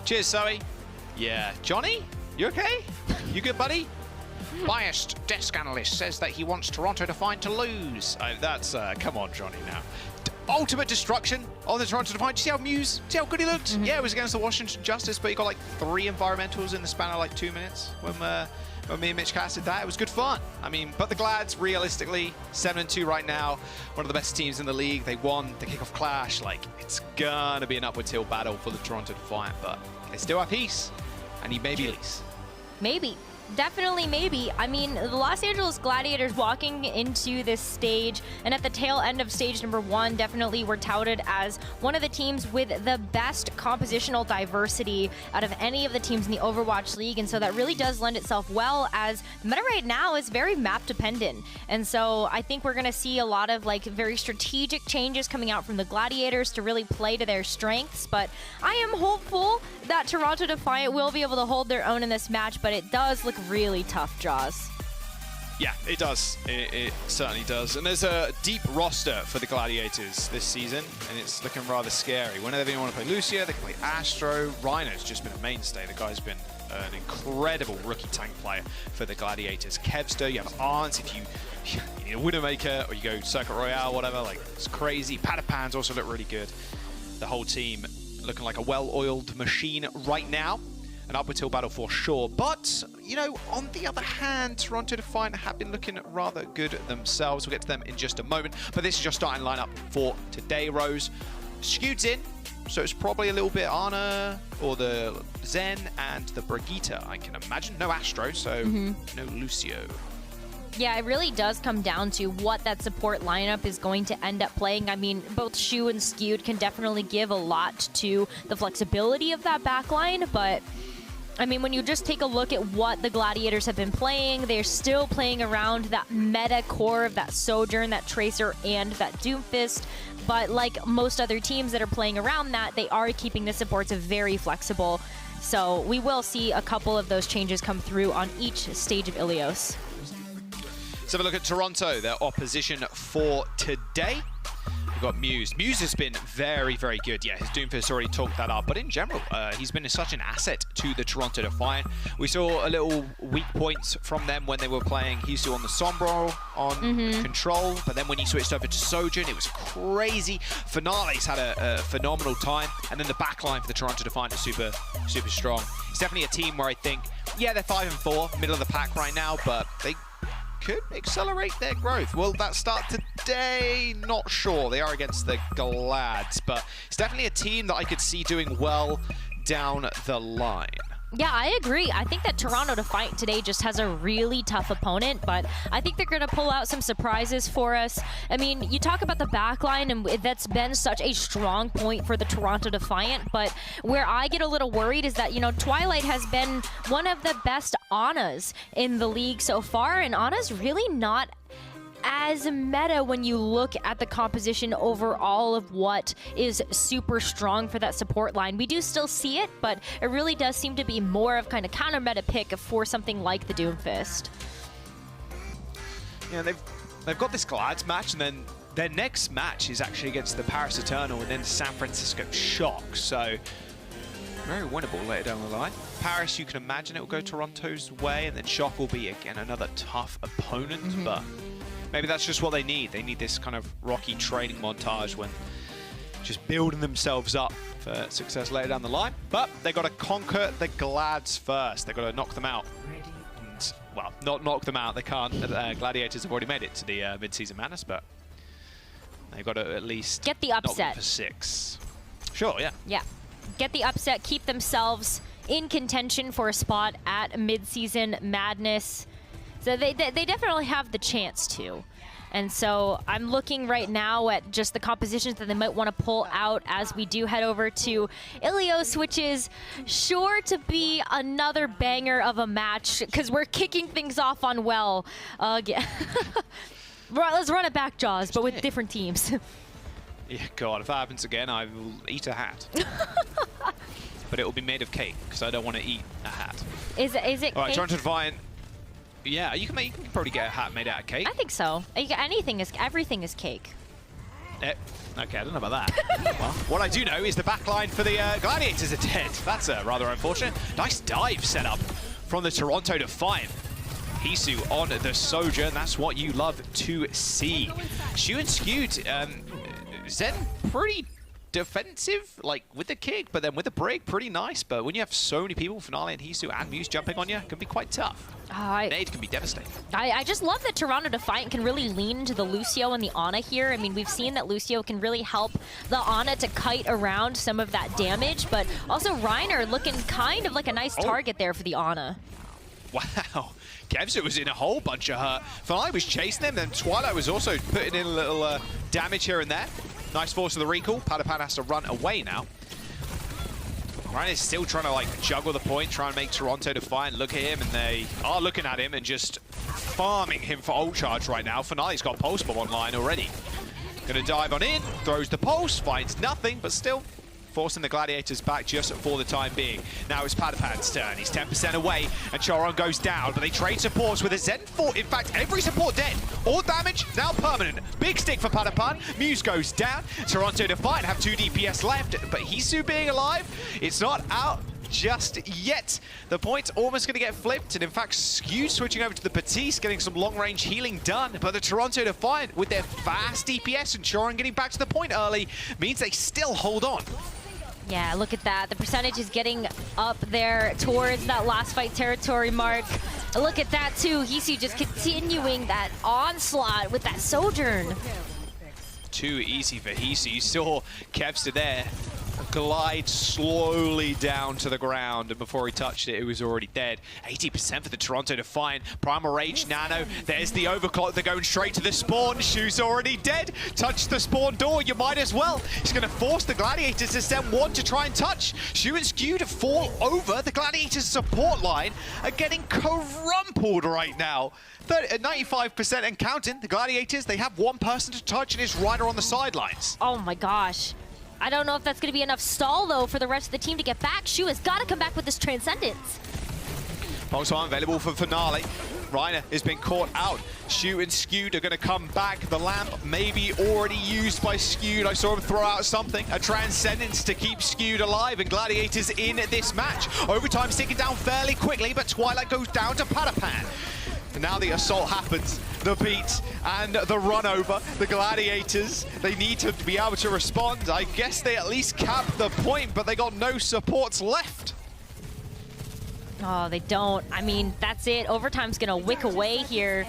Cheers, Zoe. Yeah, Johnny, you okay? You good, buddy? Biased desk analyst says that he wants Toronto Defiant to lose. That's, come on, Johnny, now. Ultimate destruction on the Toronto Defiant. Did you see how see how good he looked? Yeah, it was against the Washington Justice, but he got like 3 environmentals in the span of like 2 minutes when me and Mitch casted that. It was good fun. I mean, but the Glads, realistically, 7-2 right now. One of the best teams in the league. They won the kickoff clash. Like, it's gonna be an upwards hill battle for the Toronto Defiant, but they still have peace. And he may be Elise. Maybe. Definitely maybe. I mean, the Los Angeles Gladiators walking into this stage and at the tail end of stage number 1 definitely were touted as one of the teams with the best compositional diversity out of any of the teams in the Overwatch League, and so that really does lend itself well, as the meta right now is very map dependent. And so I think we're going to see a lot of like very strategic changes coming out from the Gladiators to really play to their strengths, but I am hopeful that Toronto Defiant will be able to hold their own in this match, but it does look really tough, Jaws. Yeah, it does. It certainly does. And there's a deep roster for the Gladiators this season, and it's looking rather scary. Whenever they want to play Lucio, they can play Astro. Rhino's just been a mainstay. The guy's been an incredible rookie tank player for the Gladiators. Kevster, you have Arns if you need a Widowmaker, or you go Circuit Royale, whatever. Like, it's crazy. Patapans also look really good. The whole team looking like a well-oiled machine right now. An upward hill battle for sure, but, you know, on the other hand, Toronto Defiant have been looking rather good themselves. We'll get to them in just a moment, but this is your starting lineup for today, Rose. Skewed's in, so it's probably a little bit Ana or the Zen and the Brigitte, I can imagine. No Astro, so no Lucio. Yeah, it really does come down to what that support lineup is going to end up playing. I mean, both Shu and Skewed can definitely give a lot to the flexibility of that backline, but I mean, when you just take a look at what the Gladiators have been playing, they're still playing around that meta core of that Sojourn, that Tracer, and that Doomfist. But like most other teams that are playing around that, they are keeping the supports very flexible. So we will see a couple of those changes come through on each stage of Ilios. Let's have a look at Toronto, their opposition for today. We've got Muse. Muse has been very, very good. Yeah, his Doomfist already talked that up, but in general, he's been such an asset to the Toronto Defiant. We saw a little weak points from them when they were playing Hisu on the Sombra on Control, but then when he switched over to Sojourn, it was crazy. Finale's had a phenomenal time, and then the backline for the Toronto Defiant is super, super strong. It's definitely a team where I think, yeah, they're 5-4, middle of the pack right now, but they could accelerate their growth. Will that start today? Not sure. They are against the Glads, but it's definitely a team that I could see doing well down the line. Yeah, I agree. I think that Toronto Defiant today just has a really tough opponent, but I think they're going to pull out some surprises for us. I mean, you talk about the backline, and that's been such a strong point for the Toronto Defiant, but where I get a little worried is that, you know, Twilight has been one of the best Anas in the league so far, and Ana's really not as meta when you look at the composition overall of what is super strong for that support line. We do still see it, but it really does seem to be more of kind of counter meta pick for something like the Doomfist. Yeah, they've got this Glads match, and then their next match is actually against the Paris Eternal and then San Francisco Shock, so very winnable later down the line. Paris, you can imagine it will go Toronto's way, and then Shock will be, again, another tough opponent, but maybe that's just what they need. They need this kind of rocky training montage when just building themselves up for success later down the line. But they got to conquer the Glads first. They got to knock them out. And, well, not knock them out. They can't. Gladiators have already made it to the Midseason Madness, but they've got to at least get the knock upset them for 6. Sure, yeah. Yeah, get the upset. Keep themselves in contention for a spot at Midseason Madness. So they definitely have the chance to. And so I'm looking right now at just the compositions that they might want to pull out as we do head over to Ilios, which is sure to be another banger of a match because we're kicking things off on well again. Let's run it back, Jaws, but with different teams. Yeah, God, if that happens again, I will eat a hat. But it will be made of cake because I don't want to eat a hat. Is it All right, cake? Toronto Defiant. Yeah, you can probably get a hat made out of cake. I think so. Everything is cake. Okay, I don't know about that. Well, what I do know is the backline for the Gladiators are dead. That's rather unfortunate. Nice dive set up from the Toronto Defiant. Hisu on the Sojourn, that's what you love to see. Shu and Skewed, Zen pretty defensive, like with the kick, but then with the break, pretty nice. But when you have so many people, Finale and Hisu and Muse jumping on you, it can be quite tough. Nade can be devastating. I just love that Toronto Defiant can really lean into the Lucio and the Ana here. I mean, we've seen that Lucio can really help the Ana to kite around some of that damage, but also Reiner looking kind of like a nice target there for the Ana. Wow. Kevster was in a whole bunch of hurt. Finale was chasing them, then Twilight was also putting in a little damage here and there. Nice force of the recall. Padapan has to run away now. Ryan is still trying to like juggle the point, try and make Toronto Defiant look at him, and they are looking at him and just farming him for ult charge right now. Finale's got Pulse Bomb online already. Gonna dive on in, throws the Pulse, finds nothing, but still forcing the Gladiators back just for the time being. Now it's Padapan's turn. He's 10% away, and Choron goes down, but they trade supports with a Zen 4. In fact, every support dead. All damage now permanent. Big stick for Padapan. Muse goes down. Toronto Defiant have 2 DPS left, but Hisu being alive, it's not out just yet. The point's almost going to get flipped, and in fact, Skewed switching over to the Batiste, getting some long-range healing done. But the Toronto Defiant, with their fast DPS and Choron getting back to the point early, means they still hold on. Yeah, look at that. The percentage is getting up there towards that last fight territory mark. Look at that, too. Hisu just continuing that onslaught with that Sojourn. Too easy for Hisu. You saw Kevster there glide slowly down to the ground, and before he touched it, it was already dead. 80% for the Toronto Defiant. Primal Rage Nano. There's the overclock. They're going straight to the spawn. Shu's already dead. Touch the spawn door. You might as well. He's going to force the Gladiators to send one to try and touch. Shu and Skewed fall over. The Gladiators support line are getting crumpled right now. 95% and counting. The Gladiators, they have one person to touch, and it's Reiner on the sidelines. Oh my gosh. I don't know if that's going to be enough stall, though, for the rest of the team to get back. Shu has got to come back with this Transcendence. Pulse available for Finale. Reiner has been caught out. Shu and Skewed are going to come back. The lamp maybe already used by Skewed. I saw him throw out something. A Transcendence to keep Skewed alive, and Gladiators in this match. Overtime ticking down fairly quickly, but Twilight goes down to Padapan. And now the assault happens, the beat and the run over. The Gladiators, they need to be able to respond. I guess they at least cap the point, but they got no supports left. Oh, they don't. I mean, that's it. Overtime's gonna wick away here.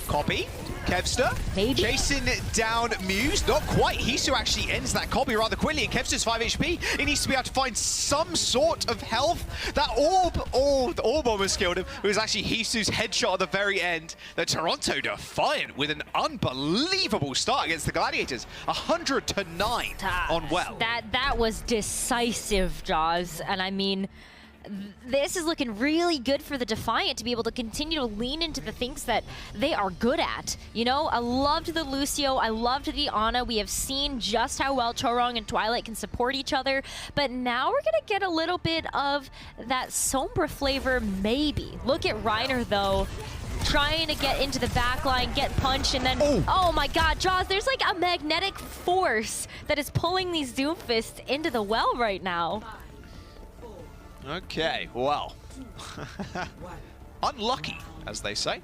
Copy. Kevster, maybe chasing down Muse. Not quite. Hisu actually ends that copy rather quickly, and Kevster's 5 HP. He needs to be able to find some sort of health. That the orb almost killed him. It was actually Hisu's headshot at the very end. The Toronto Defiant with an unbelievable start against the Gladiators. 100-9 on well. That was decisive, Jaws. And I mean, this is looking really good for the Defiant to be able to continue to lean into the things that they are good at. You know, I loved the Lucio, I loved the Ana. We have seen just how well Chorong and Twilight can support each other, but now we're gonna get a little bit of that Sombra flavor, maybe. Look at Reiner, though, trying to get into the back line, get punched, and then, oh my god, Jaws, there's like a magnetic force that is pulling these Doomfists into the well right now. Okay, well. Unlucky, as they say.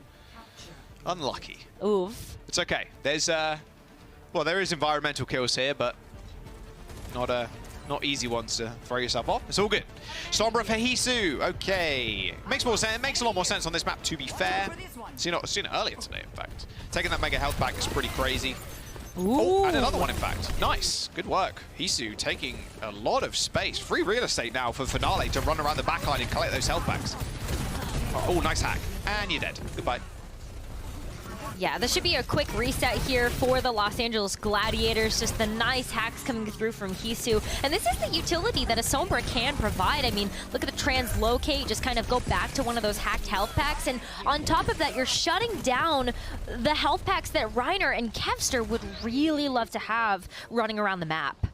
Unlucky. Oof. It's okay. There's, well, there is environmental kills here, but not easy ones to throw yourself off. It's all good. Sombra for Hisu. Okay. Makes more sense. It makes a lot more sense on this map, to be fair. Seen it earlier today, in fact. Taking that mega health back is pretty crazy. Ooh. Oh, and another one, in fact. Nice. Good work. Hisu taking a lot of space. Free real estate now for Finale to run around the backline and collect those health packs. Oh, nice hack. And you're dead. Goodbye. Yeah, this should be a quick reset here for the Los Angeles Gladiators. Just the nice hacks coming through from Hisu. And this is the utility that a Sombra can provide. I mean, look at the translocate, just kind of go back to one of those hacked health packs. And on top of that, you're shutting down the health packs that Reiner and Kevster would really love to have running around the map.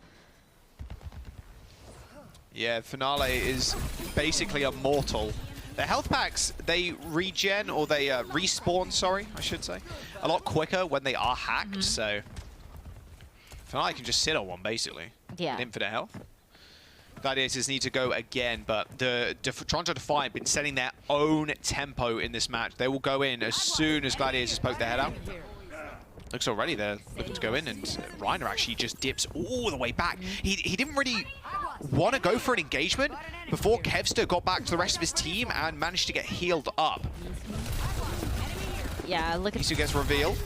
Yeah, Finale is basically immortal. The health packs, they regen, or they respawn, sorry, I should say, a lot quicker when they are hacked, so Finale can just sit on one, basically. Yeah. With infinite health. Gladiators need to go again, but the Toronto Defiant been setting their own tempo in this match. They will go in as soon as Gladiators poke their head out. Looks already they're looking to go in, and Reiner actually just dips all the way back. He didn't really want to go for an engagement before Kevster got back to the rest of his team and managed to get healed up. Yeah, look at... Hisu gets revealed.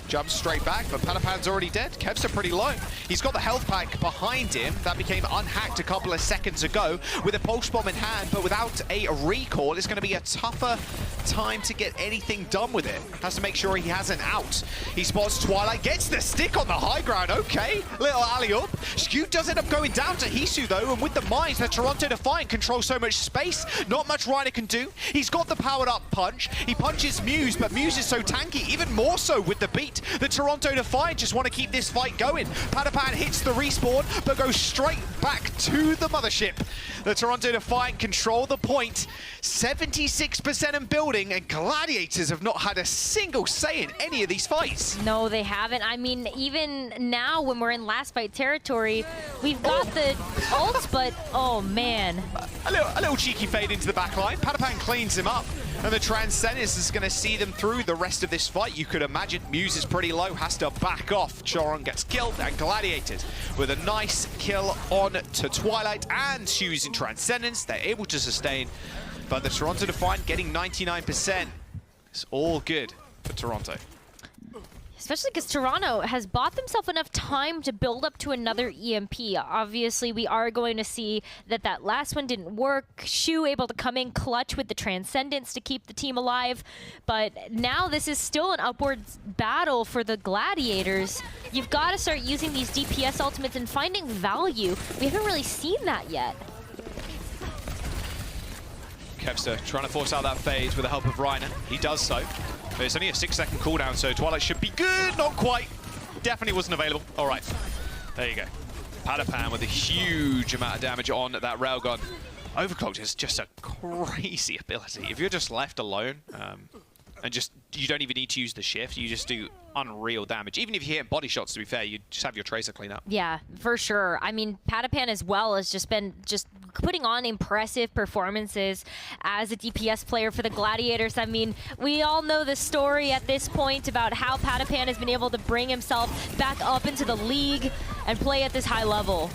Jumps straight back, but Patapan's already dead. Kev's pretty low. He's got the health pack behind him that became unhacked a couple of seconds ago with a pulse bomb in hand, but without a recall, it's going to be a tougher time to get anything done with it. Has to make sure he has an out. He spots Twilight, gets the stick on the high ground. Okay, little alley-up. Scoot does end up going down to Hisu though, and with the mines, the Toronto Defiant controls so much space. Not much Reiner can do. He's got the powered up punch. He punches Muse, but Muse is so tanky, even more so with the beat. The Toronto Defiant just want to keep this fight going. Patapan hits the respawn, but goes straight back to the mothership. The Toronto Defiant control the point. 76% in building, and Gladiators have not had a single say in any of these fights. No, they haven't. I mean, even now when we're in last fight territory, we've got the ults, but oh man. A little cheeky fade into the back line. Patapan cleans him up. And the Transcendence is going to see them through the rest of this fight. You could imagine Muse is pretty low, has to back off. Choron gets killed, and Gladiators with a nice kill on to Twilight and choosing Transcendence. They're able to sustain, but the Toronto Defiant getting 99%. It's all good for Toronto. Especially because Toronto has bought themselves enough time to build up to another EMP. Obviously, we are going to see that that last one didn't work. Shu able to come in clutch with the Transcendence to keep the team alive. But now this is still an upwards battle for the Gladiators. You've got to start using these DPS ultimates and finding value. We haven't really seen that yet. Kevster trying to force out that phase with the help of Reiner. He does so. But it's only a 6-second cooldown, so Twilight should be good. Not quite. Definitely wasn't available. All right. There you go. Patapan with a huge amount of damage on that railgun. Overclocked is just a crazy ability. If you're just left alone, and just you don't even need to use the shift, you just do unreal damage. Even if you hit body shots, to be fair, you just have your Tracer clean up. Yeah, for sure. I mean, Patapan as well has just been putting on impressive performances as a DPS player for the Gladiators. I mean, we all know the story at this point about how Patapan has been able to bring himself back up into the league and play at this high level.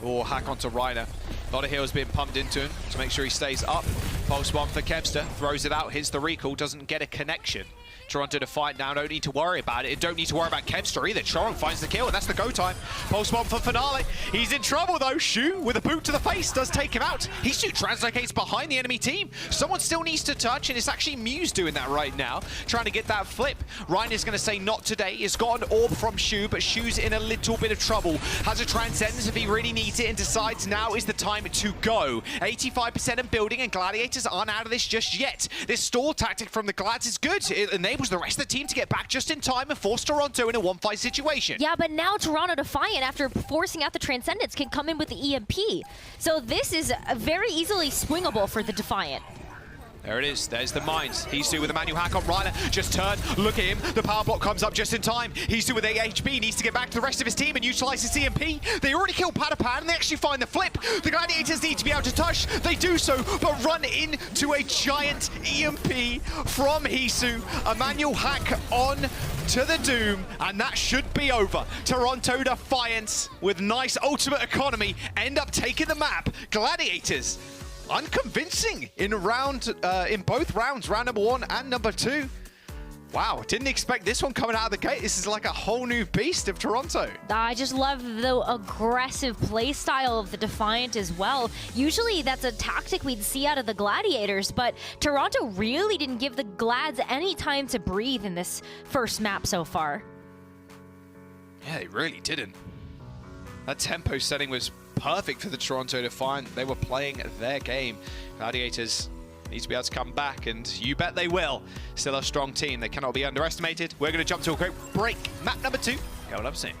Or hack onto Reiner. A lot of heals being pumped into him to make sure he stays up. Pulse bomb for Kevster, throws it out, hits the recall, doesn't get a connection. Toronto Defiant now don't need to worry about it. Don't need to worry about Kevster either. Choron finds the kill, and that's the go time. Pulse bomb for Finale. He's in trouble though. Shu with a boot to the face does take him out. Hisu translocates behind the enemy team. Someone still needs to touch, and it's actually Muse doing that right now, trying to get that flip. Reiner's going to say not today. He's got an orb from Shu, but Shu's in a little bit of trouble. Has a Transcendence if he really needs it, and decides now is the time to go. 85% in building, and Gladiators aren't out of this just yet. This stall tactic from the Glads is good. It enables the rest of the team to get back just in time and force Toronto in a one-fight situation. Yeah, but now Toronto Defiant, after forcing out the Transcendence, can come in with the EMP. So this is very easily swingable for the Defiant. There it is. There's the mines. Hisu with a manual hack on Reiner. Just turn. Look at him. The power block comes up just in time. Hisu with 8 HP. Needs to get back to the rest of his team and utilize his EMP. They already killed Patapan, and they actually find the flip. The Gladiators need to be able to touch. They do so, but run into a giant EMP from Hisu. A manual hack on to the Doom, and that should be over. Toronto Defiance, with nice ultimate economy, end up taking the map. Gladiators, unconvincing in both rounds, round number 1 and number 2. Wow, didn't expect this one coming out of the gate. This is like a whole new beast of Toronto. I just love the aggressive play style of the Defiant as well. Usually that's a tactic we'd see out of the Gladiators, but Toronto really didn't give the Glads any time to breathe in this first map so far. Yeah, they really didn't. That tempo setting was perfect for the Toronto Defiant. They were playing their game. Gladiators need to be able to come back, and you bet they will. Still a strong team. They cannot be underestimated. We're going to jump to a quick break. Map number 2, coming up soon.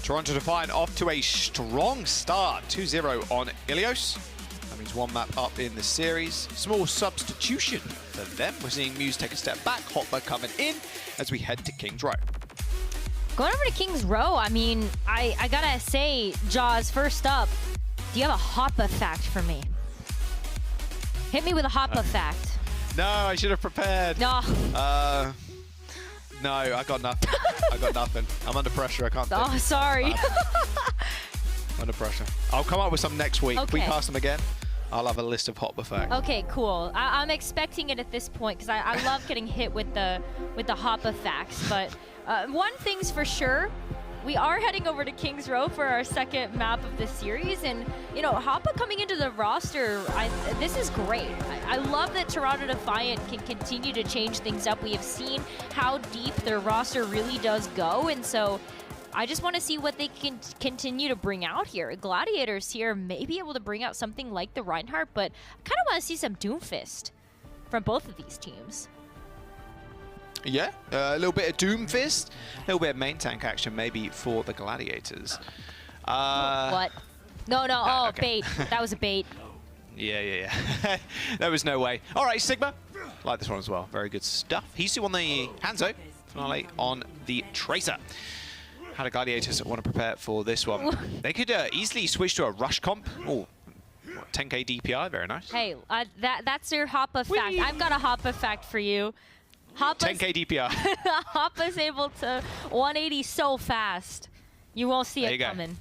Toronto Defiant off to a strong start. 2-0 on Ilios. That means one map up in the series. Small substitution for them. We're seeing Muse take a step back. Hopper coming in as we head to King's Row. Going over to King's Row, I mean, I gotta say, Jaws, first up, do you have a Hoppa fact for me? Hit me with a Hoppa fact. No, I should have prepared. No. No, I got nothing. I got nothing. I'm under pressure. I can't think. Oh, sorry. Under pressure. I'll come up with some next week. Okay. If we cast them again, I'll have a list of Hopper facts. Okay, cool. I'm expecting it at this point because I love getting hit with the Hoppa facts. But one thing's for sure, we are heading over to King's Row for our second map of the series, and you know, Hoppa coming into the roster, this is great. I love that Toronto Defiant can continue to change things up. We have seen how deep their roster really does go, and so I just want to see what they can continue to bring out here. Gladiators here may be able to bring out something like the Reinhardt, but I kind of want to see some Doomfist from both of these teams. Yeah, a little bit of Doomfist, a little bit of main tank action maybe for the Gladiators. What? No, oh, okay. bait. That was a bait. Yeah. There was no way. All right, Sigma. Like this one as well. Very good stuff. He's on the Hanzo. Finale on the Tracer. How do Gladiators want to prepare for this one? They could easily switch to a rush comp. Oh, 10k DPI, very nice. Hey, that's your Hoppa fact. I've got a Hoppa fact for you. 10k DPI. Hoppa's able to 180 so fast. You won't see it go. coming.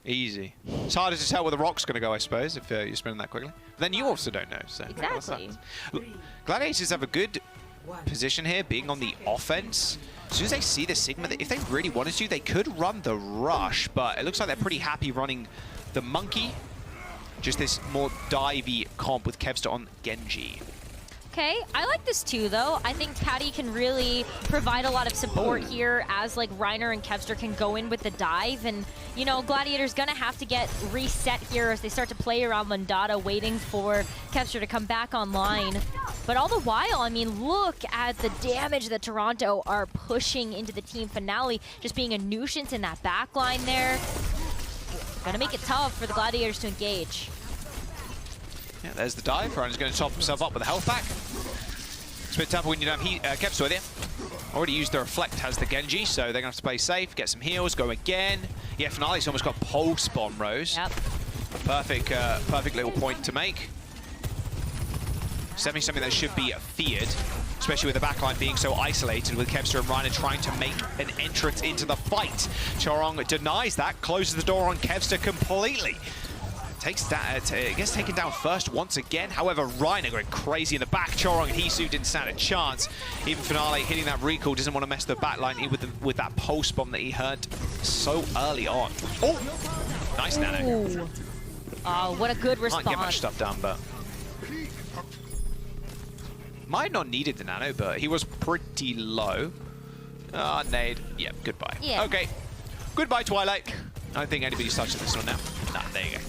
Easy. It's harder to tell where the rock's going to go, I suppose, if you're spinning that quickly. But then you also don't know. So exactly. Look, Gladiators have a good position here, being on the offense. As soon as they see the Sigma, if they really wanted to, they could run the rush, but it looks like they're pretty happy running the Monkey. Just this more divey comp with Kevster on Genji. Okay, I like this too, though. I think Patty can really provide a lot of support here as like Reiner and Kevster can go in with the dive. And, you know, Gladiator's gonna have to get reset here as they start to play around Mondada, waiting for Kevster to come back online. But all the while, I mean, look at the damage that Toronto are pushing into the team finale, just being a nuisance in that back line there. Gonna make it tough for the Gladiators to engage. Yeah, there's the dive. Reiner's going to top himself up with a health pack. It's a bit tougher when you don't have Kevster with you. Already used the Reflect, has the Genji, so they're going to have to play safe, get some heals, go again. Yeah, Finale's almost got pulse bomb, Rose. Yep. Perfect little point to make. It's definitely something that should be feared, especially with the backline being so isolated, with Kevster and Reiner trying to make an entrance into the fight. Chorong denies that, closes the door on Kevster completely. Gets taken down first once again. However, Reiner going crazy in the back. Chorong and Hisu didn't stand a chance. Even Finale hitting that recall, doesn't want to mess the backline in with that pulse bomb that he heard so early on. Oh, nice nano. Oh, what a good response. Can't get much stuff done, but might not needed the nano, but he was pretty low. Ah, nade. Yeah, goodbye. Yeah. Okay, goodbye, Twilight. I don't think anybody's touching this one now. Nah, there you go.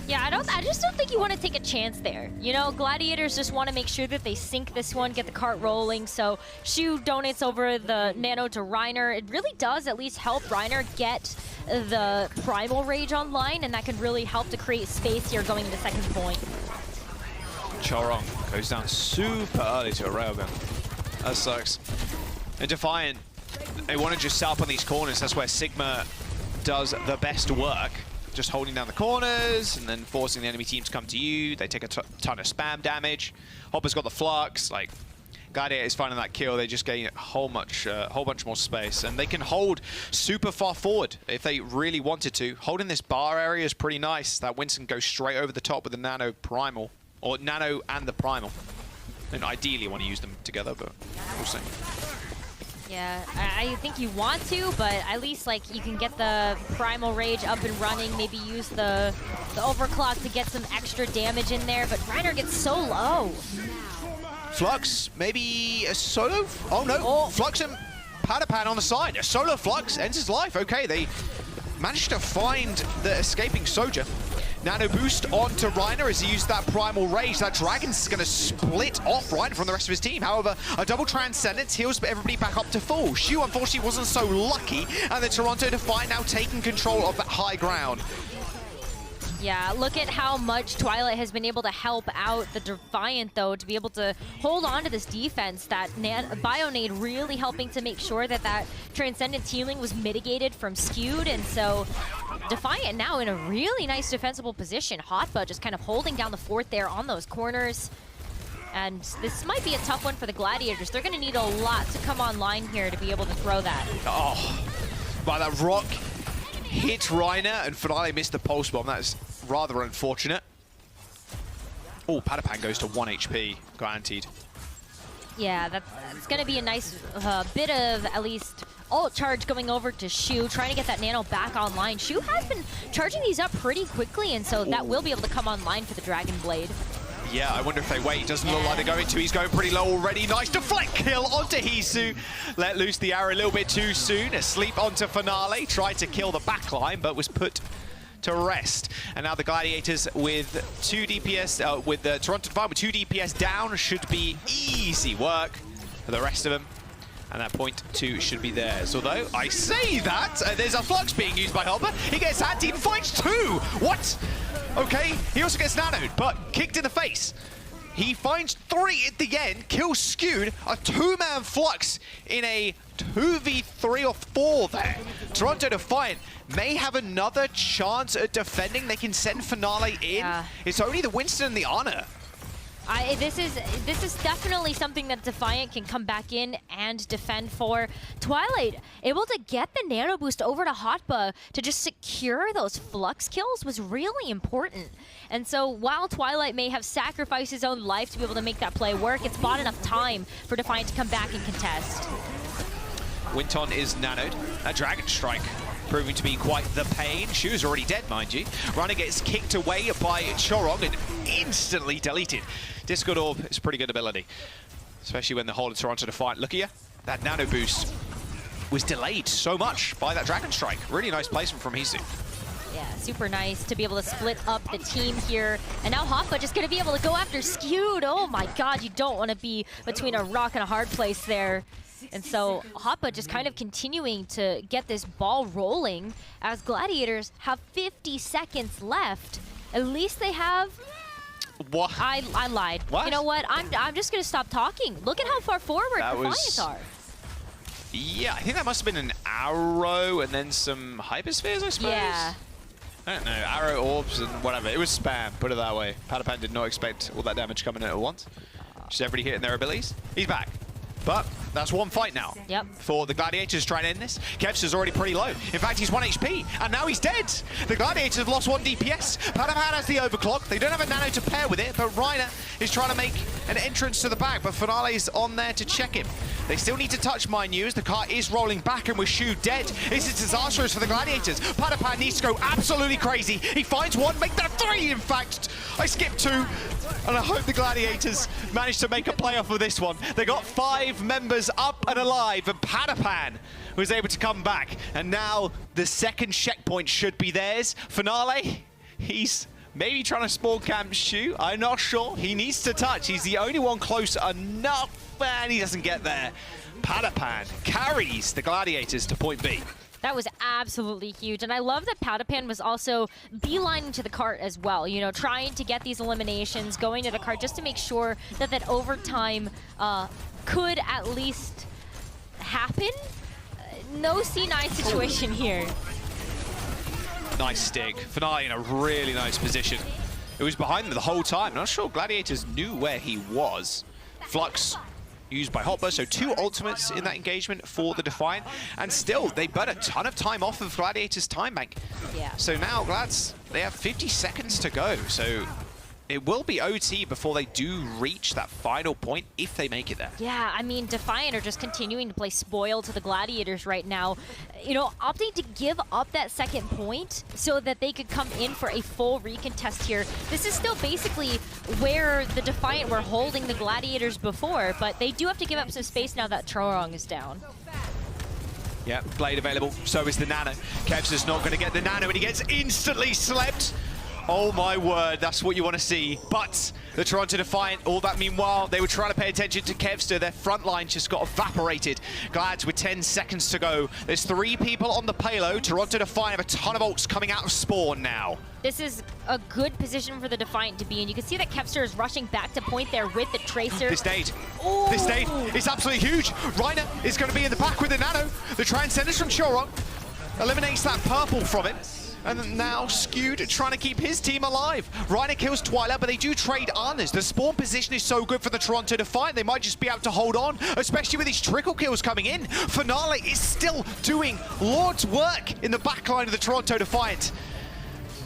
Yeah, I just don't think you want to take a chance there. You know, Gladiators just want to make sure that they sink this one, get the cart rolling. So Shu donates over the nano to Reiner. It really does at least help Reiner get the Primal Rage online, and that can really help to create space here going to the second point. Chorong goes down super early to a railgun. That sucks. And Defiant, they want to just set up on these corners. That's where Sigma does the best work. Just holding down the corners and then forcing the enemy team to come to you. They take a ton of spam damage. Hopper's got the flux. Like, Gladiator is finding that kill. They just gain a whole bunch more space, and they can hold super far forward if they really wanted to. Holding this bar area is pretty nice. That Winston goes straight over the top with the nano primal, or nano and the primal. And ideally, you want to use them together, but we'll see. Yeah, I think you want to, but at least like you can get the Primal Rage up and running, maybe use the overclock to get some extra damage in there, but Reiner gets so low. Flux, maybe a solo? Oh no, Flux and Padapan on the side. A solo Flux ends his life. Okay, they managed to find the escaping soldier. Nano boost onto Reiner as he used that Primal Rage. That Dragon's going to split off Reiner from the rest of his team. However, a double Transcendence heals everybody back up to full. Shu, unfortunately, wasn't so lucky, and the Toronto Defiant now taking control of that high ground. Yeah, look at how much Twilight has been able to help out the Defiant, though, to be able to hold on to this defense. That Bionade really helping to make sure that that Transcendence healing was mitigated from skewed, and so Defiant now in a really nice defensible position. Hotba just kind of holding down the fort there on those corners. And this might be a tough one for the Gladiators. They're going to need a lot to come online here to be able to throw that. Oh, by that rock hit Reiner, and Finale missed the pulse bomb. That is rather unfortunate. Oh, Patapan goes to 1 HP, guaranteed. Yeah, that's going to be a nice bit of at least ult charge going over to Shu, trying to get that nano back online. Shu has been charging these up pretty quickly, and so that will be able to come online for the Dragon Blade. Yeah, I wonder if they wait. Doesn't look like they're going to. He's going pretty low already. Nice deflect kill onto Hisu. Let loose the arrow a little bit too soon. Asleep onto Finale. Tried to kill the backline, but was put to rest. And now the Gladiators with 2 DPS, with the Toronto Defiant with 2 DPS down should be easy work for the rest of them. And that point 2 should be theirs. Although, I say that, there's a Flux being used by Hopper. He gets anti and finds 2. What? Okay, he also gets nanoed, but kicked in the face. He finds 3 at the end, kills Skewed, a 2-man Flux in a 2v3 or 4 there. Toronto Defiant may have another chance at defending. They can send Finale in. Yeah. It's only the Winston and the Ana. This is definitely something that Defiant can come back in and defend for. Twilight able to get the nano boost over to Hotba to just secure those Flux kills was really important. And so while Twilight may have sacrificed his own life to be able to make that play work, it's bought enough time for Defiant to come back and contest. Winton is nanoed. A Dragon Strike proving to be quite the pain. Shu's already dead, mind you. Runner gets kicked away by Chorong and instantly deleted. Discord Orb is a pretty good ability, especially when the whole of Toronto Defiant. Look here, that nano boost was delayed so much by that Dragon Strike. Really nice placement from Hisu. Yeah, super nice to be able to split up the team here. And now Hoppa just going to be able to go after Skewed. Oh my god, you don't want to be between a rock and a hard place there. And so Hoppa just kind of continuing to get this ball rolling as Gladiators have 50 seconds left. At least they have... What? I lied. What? You know what? I'm just going to stop talking. Look at how far forward Defiant are. Yeah, I think that must have been an arrow and then some hyperspheres, I suppose? Yeah. I don't know, arrow, orbs, and whatever. It was spam, put it that way. Patapan did not expect all that damage coming in at once. Just everybody hitting their abilities. He's back. But that's one fight now. Yep. For the Gladiators trying to end this. Kevs is already pretty low. In fact, he's 1 HP, and now he's dead. The Gladiators have lost 1 DPS. Patapan has the overclock. They don't have a nano to pair with it, but Reiner is trying to make an entrance to the back, but Finale's on there to check him. They still need to touch, mind you, as the car is rolling back, and with Shu dead, this is disastrous for the Gladiators. Patapan needs to go absolutely crazy. He finds 1, make that 3, in fact. I skipped 2. And I hope the Gladiators manage to make a playoff of this one. They got 5 members up and alive, and Patapan was able to come back. And now the second checkpoint should be theirs. Finale, he's maybe trying to spawn camp Shu. I'm not sure. He needs to touch. He's the only one close enough, and he doesn't get there. Patapan carries the Gladiators to point B. That was absolutely huge, and I love that Patapan was also beelining to the cart as well, you know, trying to get these eliminations, going to the cart just to make sure that that overtime could at least happen. No C9 situation here. Nice stick. Finale in a really nice position. It was behind them the whole time. Not sure Gladiators knew where he was. Flux used by Hotba, so 2 ultimates in that engagement for the Defiant, and still they burn a ton of time off of Gladiators' time bank. Yeah. So now Glads, they have 50 seconds to go, so it will be OT before they do reach that final point, if they make it there. Yeah, I mean, Defiant are just continuing to play spoil to the Gladiators right now. You know, opting to give up that second point so that they could come in for a full recontest here. This is still basically where the Defiant were holding the Gladiators before, but they do have to give up some space now that Chorong is down. Yeah, Blade available, so is the Nano. Kevs is not going to get the Nano, and he gets instantly slept. Oh my word, that's what you want to see. But the Toronto Defiant, all that meanwhile, they were trying to pay attention to Kevster. Their front line just got evaporated. Glads with 10 seconds to go. There's 3 people on the payload. Toronto Defiant have a ton of ults coming out of spawn now. This is a good position for the Defiant to be in. You can see that Kevster is rushing back to point there with the Tracer. This nade. This nade is absolutely huge. Reiner is going to be in the back with the Nano. The Transcendence from Chorong eliminates that purple from it. And now Skewed trying to keep his team alive. Reiner kills Twilight, but they do trade honors. The spawn position is so good for the Toronto Defiant, they might just be able to hold on, especially with these trickle kills coming in. Finale is still doing Lord's work in the backline of the Toronto Defiant.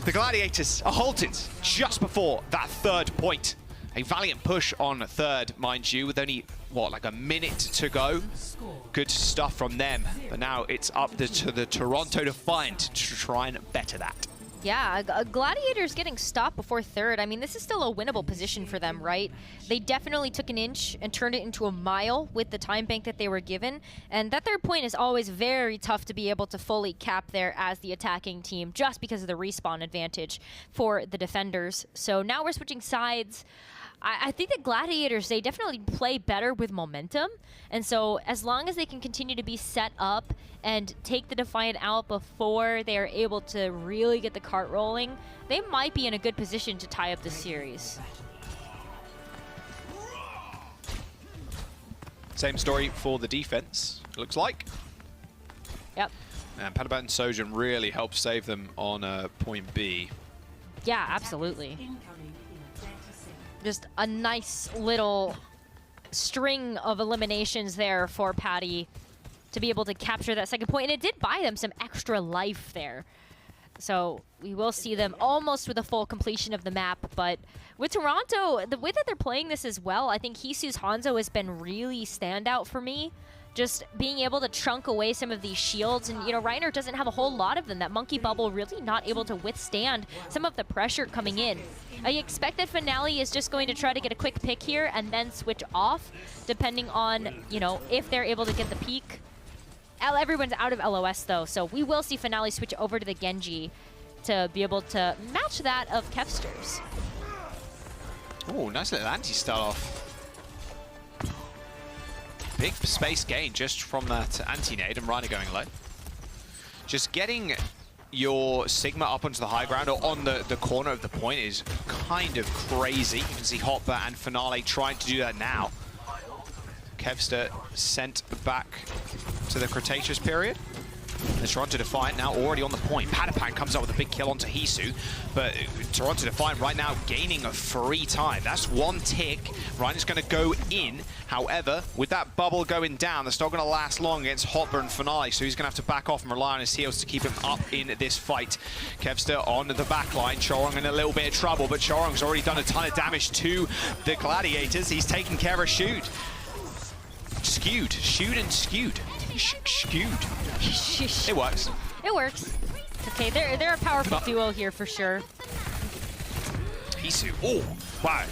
The Gladiators are halted just before that 3rd point. A valiant push on 3rd, mind you, with only, what, like a minute to go. Good stuff from them. But now it's up to the Toronto Defiant to try and better that. Yeah, Gladiators getting stopped before 3rd. I mean, this is still a winnable position for them, right? They definitely took an inch and turned it into a mile with the time bank that they were given. And that 3rd point is always very tough to be able to fully cap there as the attacking team, just because of the respawn advantage for the defenders. So now we're switching sides. I think that Gladiators, they definitely play better with momentum. And so as long as they can continue to be set up and take the Defiant out before they are able to really get the cart rolling, they might be in a good position to tie up the series. Same story for the defense, it looks like. Yep. And Panabat and Sojourn really helped save them on point B. Yeah, absolutely. Just a nice little string of eliminations there for Patty to be able to capture that 2nd point. And it did buy them some extra life there. So we will see them almost with a full completion of the map. But with Toronto, the way that they're playing this as well, I think Jesus Hanzo has been really standout for me. Just being able to chunk away some of these shields. And, you know, Reiner doesn't have a whole lot of them. That monkey bubble really not able to withstand some of the pressure coming in. I expect that Finale is just going to try to get a quick pick here and then switch off, depending on, you know, if they're able to get the peak. Everyone's out of LOS, though, so we will see Finale switch over to the Genji to be able to match that of Kevster's. Oh, nice little anti-start off. Big space gain just from that anti-nade and Reiner going low. Just getting your Sigma up onto the high ground or on the corner of the point is kind of crazy. You can see Hopper and Finale trying to do that now. Kevster sent back to the Cretaceous period. The Toronto Defiant now already on the point. Patapan comes up with a big kill onto Hisu, but Toronto Defiant right now gaining a free time. That's 1 tick. Reiner's going to go in. However, with that bubble going down, that's not going to last long against Hopper and Finale, so he's going to have to back off and rely on his heals to keep him up in this fight. Kevster on the back line. Chorong in a little bit of trouble, but Chorong's already done a ton of damage to the Gladiators. He's taking care of Shoot. Skewed. Shoot and Skewed. Skewed. It works. It works. Okay, they're a powerful duo here for sure. Hisu. Oh, wow.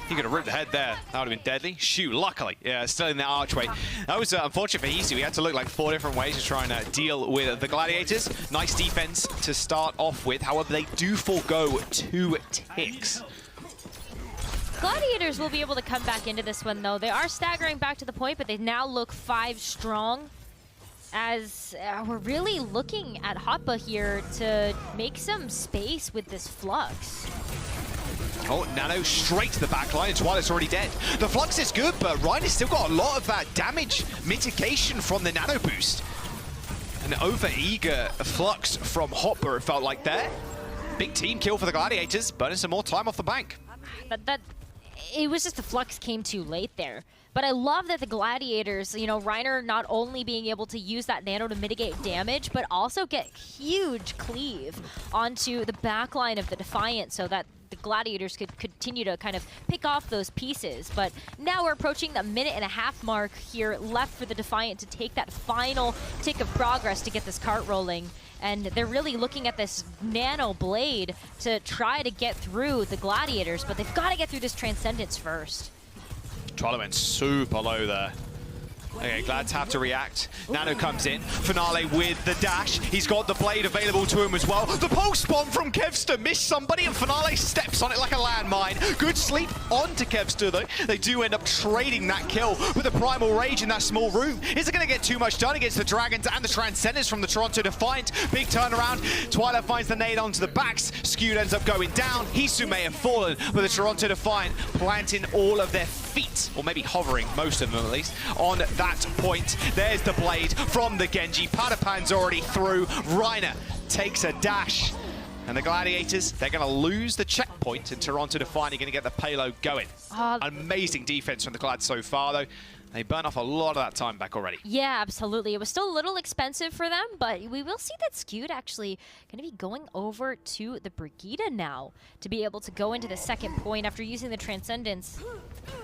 He could have ripped the head there. That would have been deadly. Shoot, luckily. Yeah, still in the archway. That was unfortunate for Hisu. He had to look like 4 different ways to try and deal with the Gladiators. Nice defense to start off with. However, they do forego 2 ticks. Gladiators will be able to come back into this one, though. They are staggering back to the point, but they now look 5 strong. As we're really looking at Hoppa here to make some space with this Flux. Oh, Nano straight to the back line. Twilight's already dead. The Flux is good, but Reiner's still got a lot of that damage mitigation from the Nano boost. An over-eager Flux from Hopper, it felt like there. Big team kill for the Gladiators, burning some more time off the bank. But it was just the Flux came too late there. But I love that the Gladiators, you know, Reiner not only being able to use that nano to mitigate damage, but also get huge cleave onto the back line of the Defiant so that the Gladiators could continue to kind of pick off those pieces. But now we're approaching the 1.5-minute mark here left for the Defiant to take that final tick of progress to get this cart rolling. And they're really looking at this nano blade to try to get through the Gladiators, but they've got to get through this Transcendence first. Twilight went super low there. Okay, Glad's have to react. Nano comes in. Finale with the dash. He's got the blade available to him as well. The pulse bomb from Kevster missed somebody, and Finale steps on it like a landmine. Good sleep onto Kevster, though. They do end up trading that kill with a Primal Rage in that small room. Is it going to get too much done against the Dragons and the Transcenders from the Toronto Defiant? Big turnaround. Twilight finds the nade onto the backs. Skewed ends up going down. Hisu may have fallen, but the Toronto Defiant planting all of their feet, or maybe hovering, most of them at least, on that point. There's the blade from the Genji. Padapan's already through. Reiner takes a dash. And the Gladiators, they're going to lose the checkpoint, and Toronto Defiant are going to get the payload going. Amazing defense from the Glad so far, though. They burn off a lot of that time back already. Yeah, absolutely. It was still a little expensive for them, but we will see that Skewed actually going to be going over to the Brigida now to be able to go into the second point after using the Transcendence,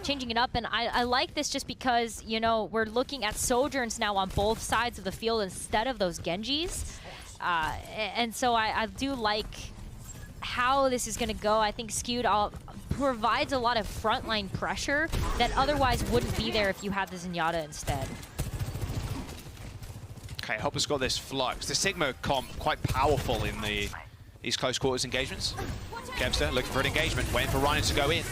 changing it up. And I like this just because, you know, we're looking at Sojourns now on both sides of the field instead of those Genjis. And so I do like how this is going to go. I think Skewed provides a lot of frontline pressure that otherwise wouldn't be there if you had the Zenyatta instead. Okay, Hopper's got this Flux. The Sigma comp quite powerful in these close quarters engagements. Kevster looking for an engagement, waiting for Reiner to go in.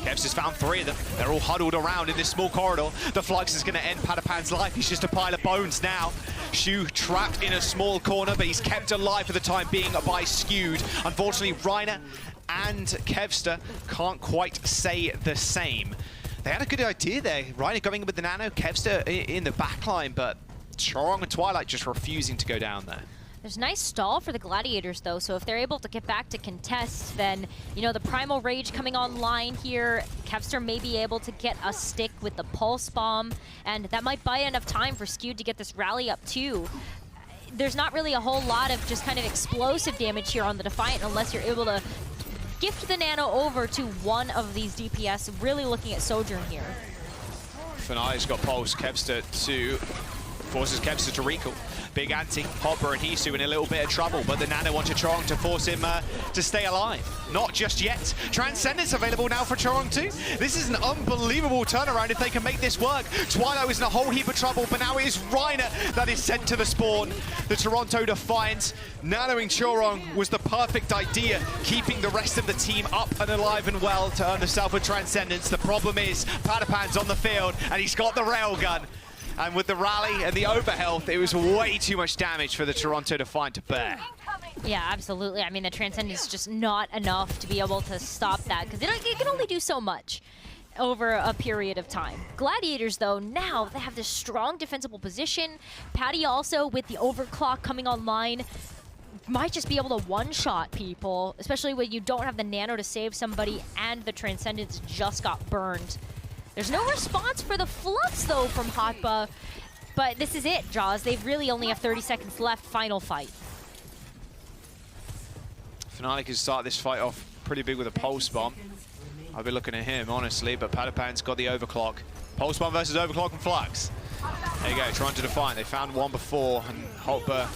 Kevster's found 3 of them. They're all huddled around in this small corridor. The Flux is going to end Padapan's life. He's just a pile of bones now. Shu trapped in a small corner, but he's kept alive for the time being by Skewed. Unfortunately, Reiner and Kevster can't quite say the same. They had a good idea there. Reiner going in with the Nano, Kevster in the backline, but Chorong and Twilight just refusing to go down there. There's a nice stall for the Gladiators, though, so if they're able to get back to contest, then, you know, the Primal Rage coming online here, Kevster may be able to get a stick with the Pulse Bomb, and that might buy enough time for Skewed to get this rally up, too. There's not really a whole lot of just kind of explosive damage here on the Defiant unless you're able to gift the Nano over to one of these DPS, really looking at Sojourn here. Finale's got Pulse, Kevster forces Kevster to recall. Big anti, Hopper and Hisu in a little bit of trouble, but the Nano wants Chorong to force him to stay alive. Not just yet. Transcendence available now for Chorong too. This is an unbelievable turnaround if they can make this work. Twilight was in a whole heap of trouble, but now it is Reiner that is sent to the spawn. The Toronto Defiant. Nanoing Chorong was the perfect idea, keeping the rest of the team up and alive and well to earn the Selfwood Transcendence. The problem is, Padapan's on the field, and he's got the railgun. And with the rally and the overhealth, it was way too much damage for the Toronto Defiant to bear. Yeah, absolutely. I mean, the Transcendence is just not enough to be able to stop that, because it can only do so much over a period of time. Gladiators, though, now they have this strong defensible position. Patty also, with the overclock coming online, might just be able to one-shot people, especially when you don't have the Nano to save somebody and the Transcendence just got burned. There's no response for the Flux, though, from Hotba. But this is it, Jaws. They really only have 30 seconds left. Final fight. Finale can start this fight off pretty big with a Pulse Bomb. I'll be looking at him, honestly, but Padapan's got the Overclock. Pulse Bomb versus Overclock and Flux. There you go, trying to Defiant. They found one before, and Hotba,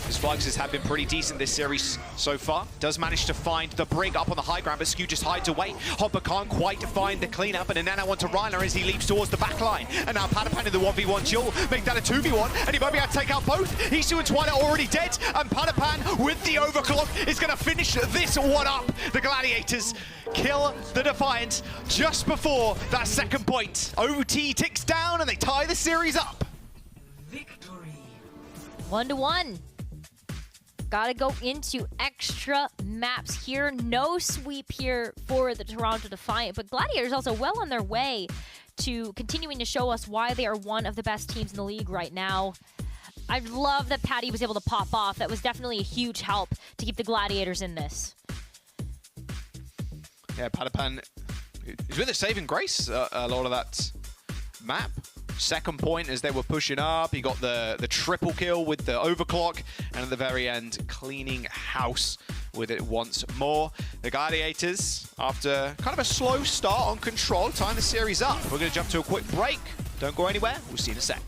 his Fluxes have been pretty decent this series so far. Does manage to find the Brig up on the high ground, but Skew just hides away. Hotba can't quite find the cleanup, and a Nano onto Reiner as he leaps towards the back line. And now Padapan in the 1v1 duel, make that a 2v1, and he might be able to take out both. Hisu and Twilight already dead, and Padapan with the Overclock is going to finish this one up. The Gladiators kill the Defiant just before that second point. OT ticks down, and they tie the series up. Victory. 1-1. Gotta go into extra maps here. No sweep here for the Toronto Defiant, but Gladiators also well on their way to continuing to show us why they are one of the best teams in the league right now. I love that Patty was able to pop off. That was definitely a huge help to keep the Gladiators in this. Yeah, Padapan is with a saving grace a lot of that map. Second point as they were pushing up, he got the triple kill with the Overclock, and at the very end, cleaning house with it once more. The Gladiators, after kind of a slow start on Control, tying the series up. We're going to jump to a quick break. Don't go anywhere. We'll see you in a sec.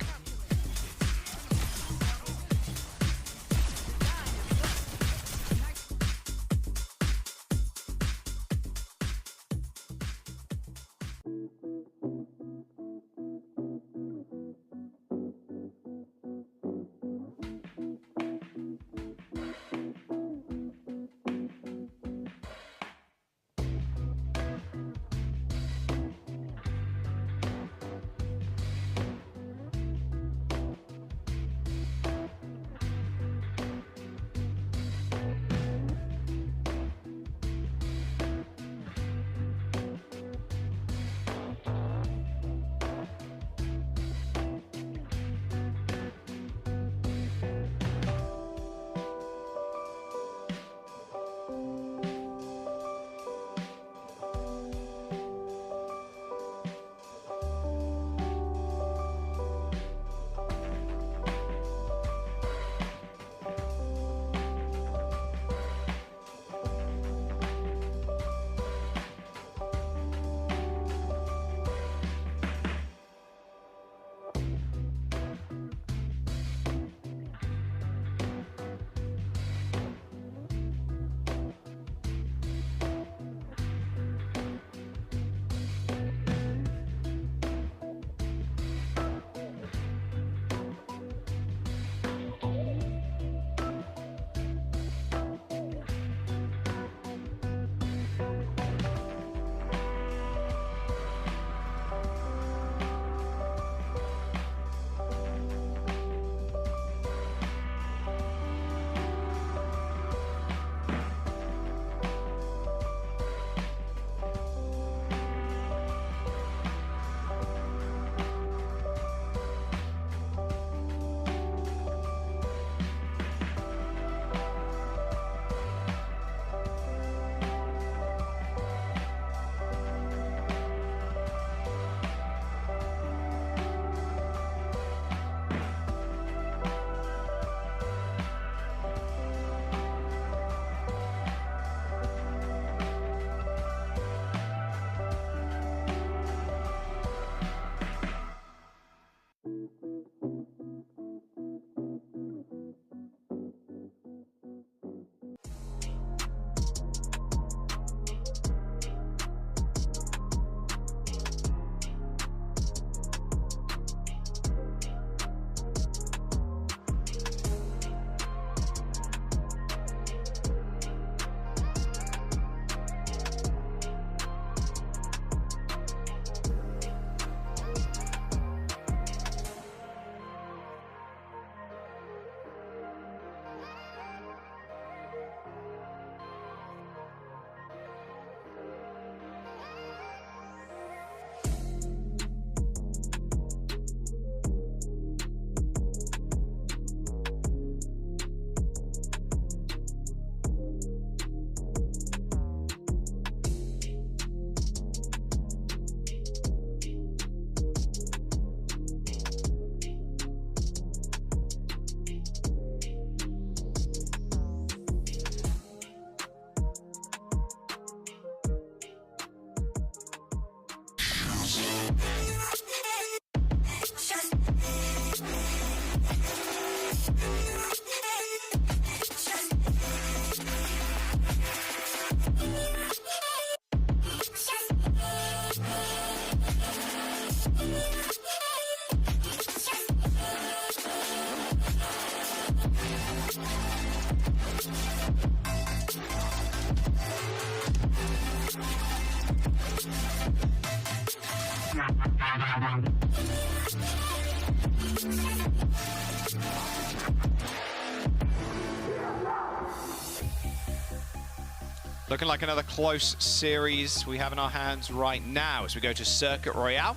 Looking like another close series we have in our hands right now as we go to Circuit Royale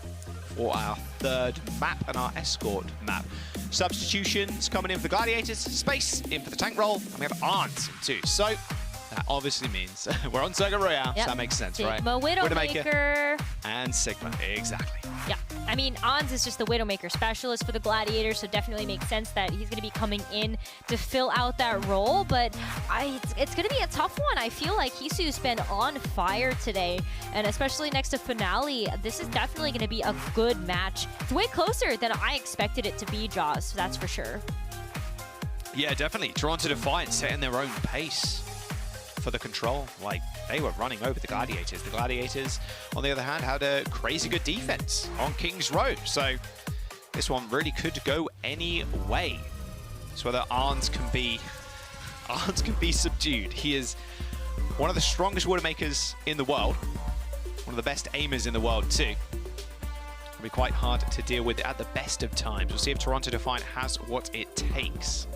for our third map and our escort map. Substitutions coming in for the Gladiators, Space in for the tank role, and we have Arns too. So that obviously means we're on Circuit Royale, so that makes sense, right? Widowmaker. And Sigma, exactly. Yeah, I mean, Ons is just the Widowmaker specialist for the Gladiators, so definitely makes sense that he's going to be coming in to fill out that role, but it's going to be a tough one. I feel like Hisu's been on fire today, and especially next to Finale, this is definitely going to be a good match. It's way closer than I expected it to be, Jaws, so that's for sure. Yeah, definitely. Toronto Defiant setting their own pace for the control. Like, they were running over the Gladiators. The Gladiators, on the other hand, had a crazy good defense on King's Road. So this one really could go any way. It's whether Arns can be subdued. He is one of the strongest Widowmakers in the world. One of the best aimers in the world too. It'll be quite hard to deal with at the best of times. We'll see if Toronto Defiant has what it takes.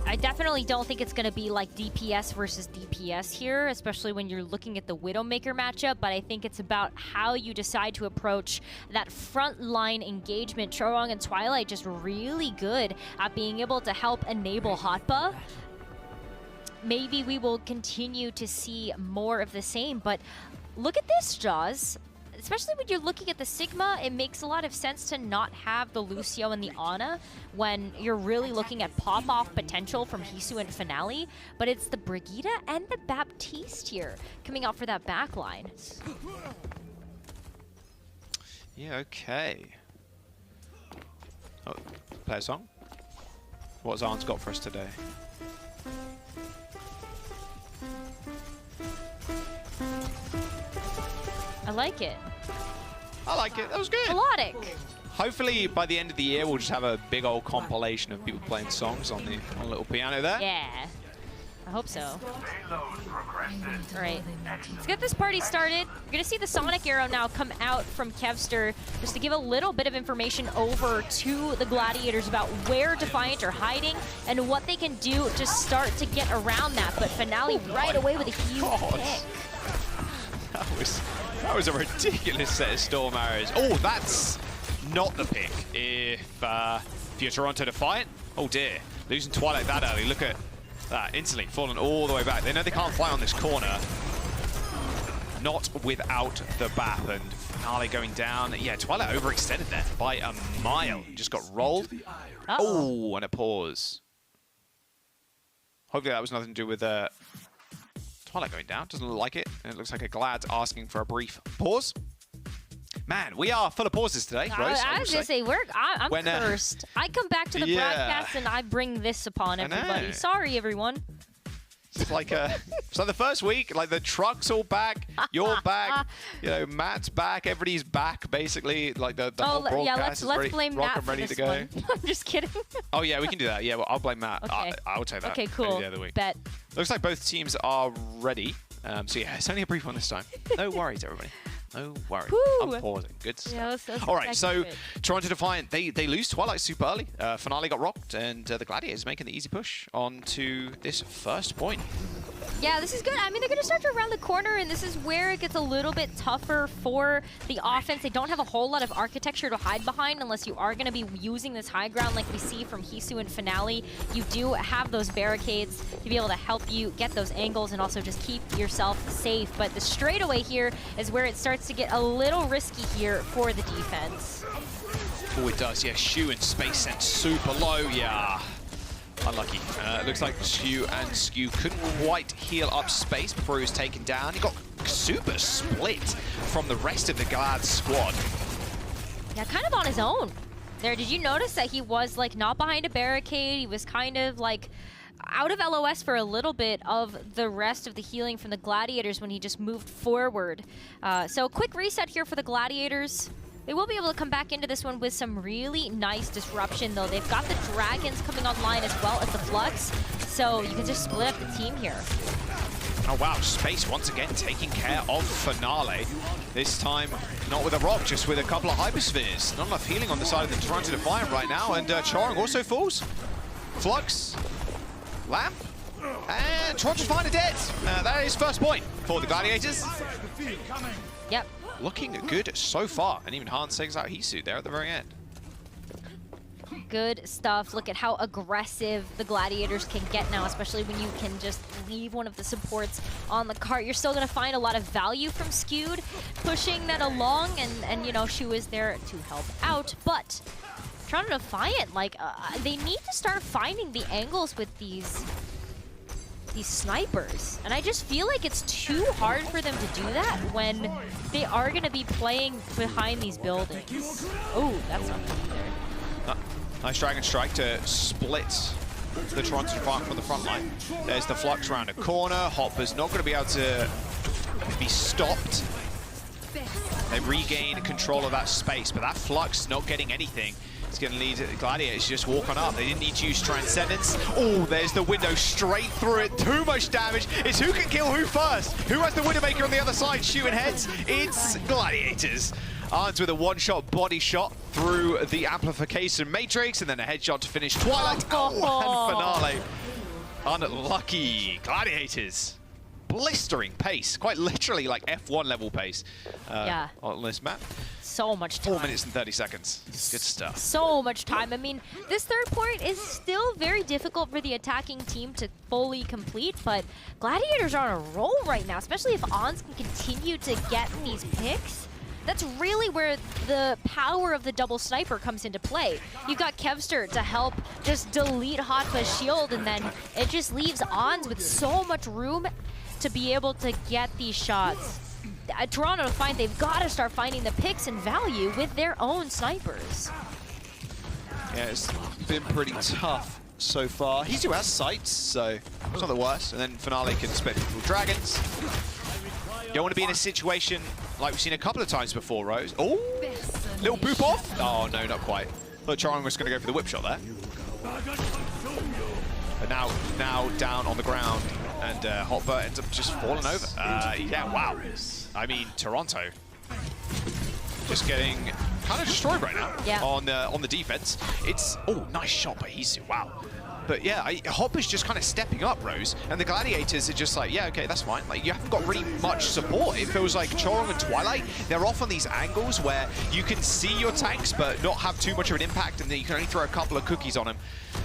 I definitely don't think it's going to be like DPS versus DPS here, especially when you're looking at the Widowmaker matchup, but I think it's about how you decide to approach that front line engagement. Chorong and Twilight just really good at being able to help enable Hotba. Maybe we will continue to see more of the same, but look at this, Jaws. Especially when you're looking at the Sigma, it makes a lot of sense to not have the Lucio and the Ana when you're really looking at pop-off potential from Hisu and Finale, but it's the Brigitte and the Baptiste here coming out for that backline. Yeah, okay. Oh, play a song? What's Arns got for us today? I like it. I like it. That was good. Melodic. Hopefully, by the end of the year, we'll just have a big old compilation of people playing songs on the little piano there. Yeah. I hope so. All right. Let's get this party started. You're going to see the Sonic Arrow now come out from Kevster just to give a little bit of information over to the Gladiators about where Defiant are hiding and what they can do to start to get around that. But Finale right away with a huge pick. That was a ridiculous set of Storm Arrows. Oh, that's not the pick. If you're Toronto Defiant, oh dear, losing Twilight that early. Look at that, instantly falling all the way back. They know they can't fight on this corner. Not without the BAP, and Finale going down. Yeah, Twilight overextended there by a mile. Just got rolled. Oh, and a pause. Hopefully that was nothing to do with Twilight going down. Doesn't look like it. And it looks like a Glad's asking for a brief pause. Man, we are full of pauses today, Rose. I was going to say, I'm cursed. I come back to the broadcast and I bring this upon everybody. Sorry, everyone. It's like it's like the first week, like the truck's all back, you're back, you know, Matt's back, everybody's back, basically. Like the whole broadcast yeah, is let's blame Matt for ready this to go. one. I'm just kidding. Oh yeah, we can do that. Yeah, well, I'll blame Matt. Okay. I'll take that. Okay, cool. The other week. Bet. Looks like both teams are ready. So yeah, it's only a brief one this time. No worries, everybody. No worries. Woo! I'm pausing. Good stuff. Yeah, let's all right, so Toronto Defiant, they lose Twilight super early. Finale got rocked, and the Gladiators making the easy push onto this first point. Yeah, this is good. I mean, they're going to start to round the corner, and this is where it gets a little bit tougher for the offense. They don't have a whole lot of architecture to hide behind unless you are going to be using this high ground like we see from Hisu and Finale. You do have those barricades to be able to help you get those angles and also just keep yourself safe. But the straightaway here is where it starts to get a little risky here for the defense. Oh, it does. Yeah, Shu and Space sent super low. Yeah. Unlucky. Looks like Skew and Skew couldn't quite heal up Space before he was taken down. He got super split from the rest of the Glad squad. Yeah, kind of on his own. There, did you notice that he was like not behind a barricade? He was kind of like out of LOS for a little bit of the rest of the healing from the Gladiators when he just moved forward. So a quick reset here for the Gladiators. They will be able to come back into this one with some really nice disruption, though. They've got the Dragons coming online as well as the Flux, so you can just split up the team here. Oh, wow. Space once again taking care of Finale. This time, not with a rock, just with a couple of Hyperspheres. Not enough healing on the side of the Toronto Defiant right now, and Chorong also falls. Flux. Lamp. And Toronto's finally dead. That is first point for the Gladiators. Yep. Looking good so far. And even Hans takes out Hisu there at the very end. Good stuff. Look at how aggressive the Gladiators can get now, especially when you can just leave one of the supports on the cart. You're still going to find a lot of value from Skewed pushing that along, and you know, Shu is there to help out. But Toronto Defiant, like, they need to start finding the angles with these snipers. And I just feel like it's too hard for them to do that when they are going to be playing behind these buildings. Oh, that's not good either. Nice Dragon Strike to split the Toronto Defiant from the front line. There's the Flux around a corner. Hopper's not going to be able to be stopped. They regain control of that space, but that Flux not getting anything. It's going to lead Gladiators to just walk on up. They didn't need to use Transcendence. Oh, there's the window straight through it. Too much damage. It's who can kill who first. Who has the Widowmaker on the other side shooting heads? It's Gladiators. Arns with a one-shot body shot through the amplification matrix, and then a headshot to finish Twilight. Oh, and finale. Unlucky Gladiators. Blistering pace, quite literally like F1 level pace on this map. So much time. 4 minutes and 30 seconds. Good stuff. So much time. I mean, this third point is still very difficult for the attacking team to fully complete, but Gladiators are on a roll right now, especially if Ons can continue to get these picks. That's really where the power of the double sniper comes into play. You've got Kevster to help just delete Hotba's shield, and then it just leaves Ons with so much room to be able to get these shots. Toronto Defiant, they've got to start finding the picks and value with their own snipers. Yeah, it's been pretty tough so far. Hisu has sights, so it's not the worst. And then Finale can split through dragons. You don't want to be in a situation like we've seen a couple of times before, Rose. Oh, little boop off. Oh, no, not quite. Thought Charon was going to go for the whip shot there. But now down on the ground, and Hopper ends up just falling over. Yeah, wow. I mean, Toronto just getting kind of destroyed right now on the defense. It's, oh, nice shot by Hisu, wow. But yeah, Hopper's just kind of stepping up, Rose, and the Gladiators are just like, yeah, okay, that's fine. Like, you haven't got really much support. It feels like Chorong and Twilight, they're off on these angles where you can see your tanks but not have too much of an impact, and then you can only throw a couple of cookies on them.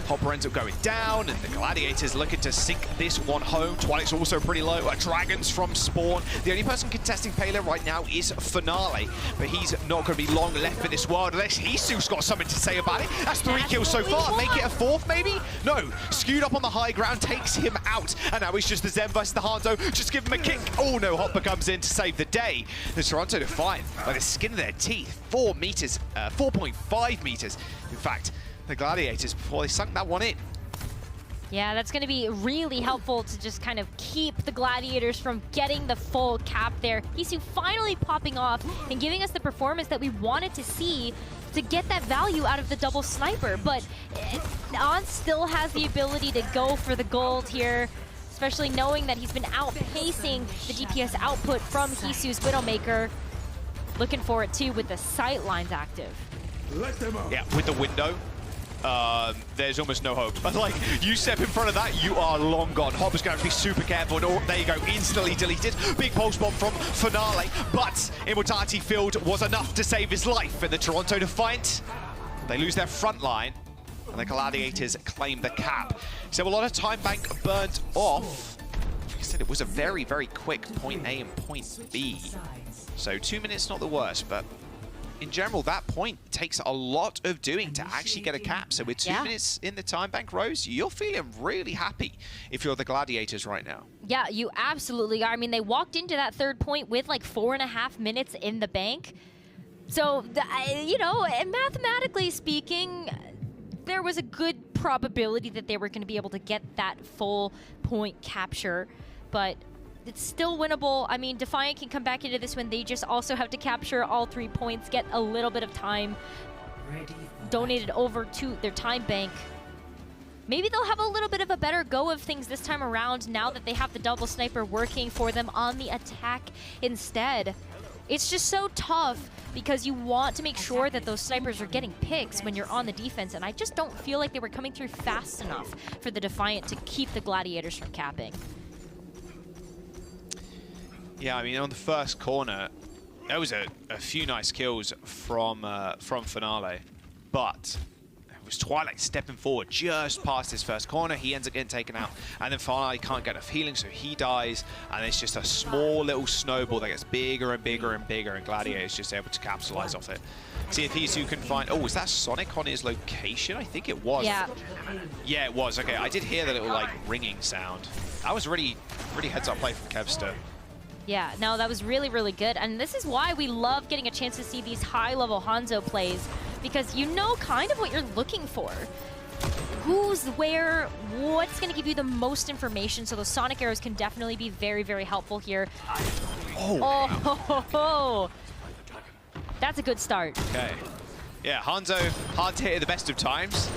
Hopper ends up going down, and the Gladiators looking to sink this one home. Twilight's also pretty low. Dragons from spawn. The only person contesting Payload right now is Finale, but he's not going to be long left in this world unless Hisu's got something to say about it. That's 3 kills so far. Make it a 4th, maybe? No. Skewed up on the high ground, takes him out, and now he's just the Zen versus the Hanzo. Just give him a kick. Oh no, Hopper comes in to save the day. The Toronto Defiant, by the skin of their teeth, 4 meters, 4.5 meters. In fact, the Gladiators, before they sunk that one in. Yeah, that's going to be really helpful to just kind of keep the Gladiators from getting the full cap there. Hisu finally popping off and giving us the performance that we wanted to see to get that value out of the double sniper. But Ons still has the ability to go for the gold here, especially knowing that he's been outpacing the DPS output from Hisu's Widowmaker. Looking for it too with the sight lines active. Yeah, with the window. There's almost no hope. But like, you step in front of that, you are long gone. Hopper's going to be super careful. And there you go, instantly deleted. Big pulse bomb from Finale, but Immortality Field was enough to save his life. And the Toronto Defiant, they lose their front line, and the Gladiators claim the cap. So a lot of time bank burnt off. Like I said, it was a very, very quick point A and point B. So 2 minutes, not the worst, but in general, that point takes a lot of doing to actually get a cap. So with 2 minutes in the time bank, Rose, you're feeling really happy if you're the Gladiators right now. Yeah, you absolutely are. I mean, they walked into that third point with like 4.5 minutes in the bank. So, you know, mathematically speaking, there was a good probability that they were going to be able to get that full point capture. But it's still winnable. I mean, Defiant can come back into this one. They just also have to capture all 3 points, get a little bit of time donated over to their time bank. Maybe they'll have a little bit of a better go of things this time around now that they have the double sniper working for them on the attack instead. It's just so tough because you want to make sure that those snipers are getting picks when you're on the defense, and I just don't feel like they were coming through fast enough for the Defiant to keep the Gladiators from capping. Yeah, I mean, on the first corner, there was a few nice kills from Finale, but it was Twilight stepping forward just past his first corner. He ends up getting taken out, and then Finale can't get enough healing, so he dies, and it's just a small little snowball that gets bigger and bigger and bigger, and Gladiator is just able to capitalize off it. See if Hisu can find... Oh, was that Sonic on his location? I think it was. Yeah. Yeah, it was. Okay, I did hear the little, like, ringing sound. That was really heads-up play from Kevster. Yeah, no, that was really, really good. And this is why we love getting a chance to see these high-level Hanzo plays, because you know kind of what you're looking for. Who's where, what's going to give you the most information, so those Sonic arrows can definitely be very, very helpful here. Oh. That's a good start. Okay. Yeah, Hanzo, hard to hit at the best of times.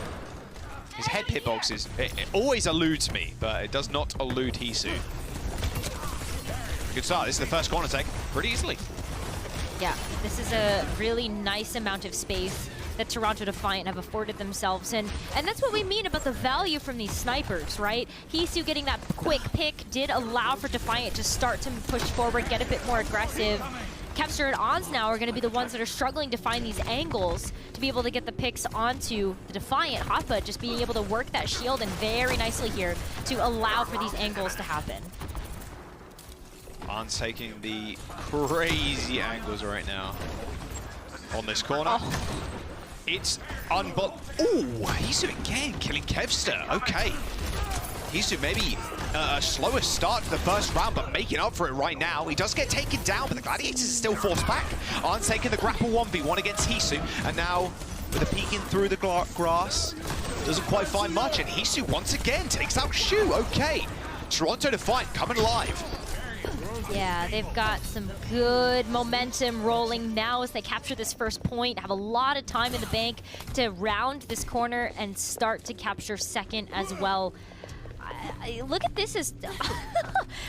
His head hitboxes, it always eludes me, but it does not elude Hisu. Good start. This is the first corner take pretty easily. Yeah, this is a really nice amount of space that Toronto Defiant have afforded themselves, and that's what we mean about the value from these snipers, right? Hisu getting that quick pick did allow for Defiant to start to push forward, get a bit more aggressive. Kevster and Ons now are going to be the ones that are struggling to find these angles to be able to get the picks onto the Defiant. Hoppa just being able to work that shield and very nicely here to allow for these angles to happen. Ons taking the crazy angles right now on this corner. Oh. It's unbelievable. Ooh, Hisu again killing Kevster. Okay. Hisu maybe a slower start to the first round, but making up for it right now. He does get taken down, but the Gladiators is still forced back. Ons taking the grapple 1v1 against Hisu, and now with a peeking through the grass, doesn't quite find much, and Hisu once again takes out Shu. Okay, Toronto Defiant coming alive. Yeah, they've got some good momentum rolling now as they capture this first point, have a lot of time in the bank to round this corner and start to capture second as well. Look at this as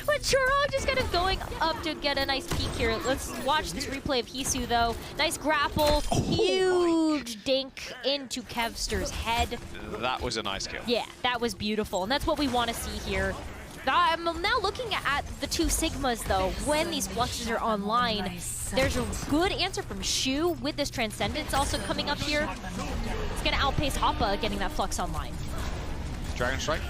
when Churong just kind of going up to get a nice peek here. Let's watch this replay of Hisu though. Nice grapple, huge dink into Kevster's head. That was a nice kill. Yeah, that was beautiful, and that's what we want to see here. I'm now looking at the two Sigmas, though. When these fluxes are online, there's a good answer from Shu with this Transcendence also coming up here. It's going to outpace Hoppa getting that flux online. Dragon Strike.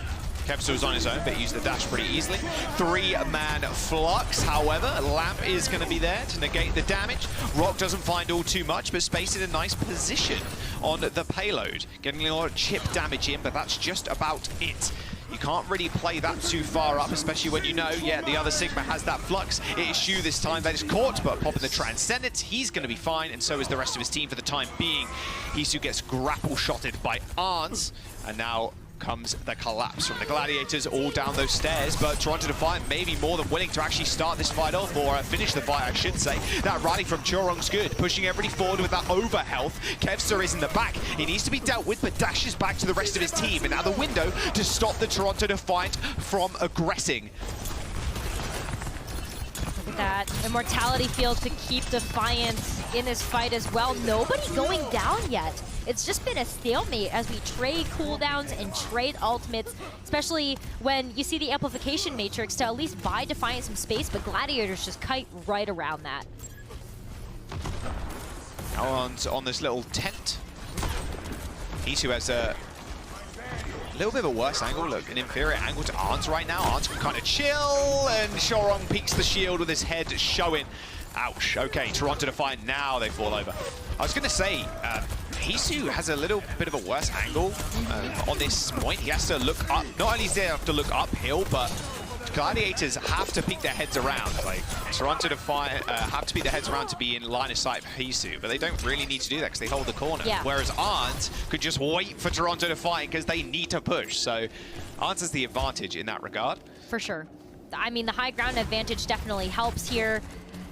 Kevster was on his own, but he used the dash pretty easily. Three-man flux, however. Lamp is going to be there to negate the damage. Rock doesn't find all too much, but spaced in a nice position on the payload. Getting a lot of chip damage in, but that's just about it. You can't really play that too far up, especially when you know, yeah, the other Sigma has that flux. It is Shu this time that is caught, but popping the Transcendence, he's going to be fine, and so is the rest of his team for the time being. Hisu gets grapple-shotted by Arns, and now comes the collapse from the Gladiators all down those stairs, but Toronto Defiant may be more than willing to actually start this fight off, or finish the fight, I should say. That rally from Churong's good, pushing everybody forward with that over health. Kevster is in the back. He needs to be dealt with, but dashes back to the rest of his team, and now the window to stop the Toronto Defiant from aggressing. Look at that immortality field to keep Defiant in this fight as well. Nobody going down yet. It's just been a stalemate as we trade cooldowns and trade ultimates, especially when you see the amplification matrix to at least buy Defiant some space, but Gladiators just kite right around that. Now on this little tent. Hisu has a little bit of a worse angle, look, an inferior angle to Arns right now. Arns can kind of chill, and Churong peeks the shield with his head showing. Ouch. Okay, Toronto Defiant, now they fall over. I was going to say, Hisu has a little bit of a worse angle on this point. He has to look up. Not only does he have to look uphill, but Gladiators have to peek their heads around. Like, Toronto Defiant have to peek their heads around to be in line of sight for Hisu, but they don't really need to do that because they hold the corner. Yeah. Whereas Arns could just wait for Toronto Defiant because they need to push. So Arns has the advantage in that regard. For sure. I mean, the high ground advantage definitely helps here.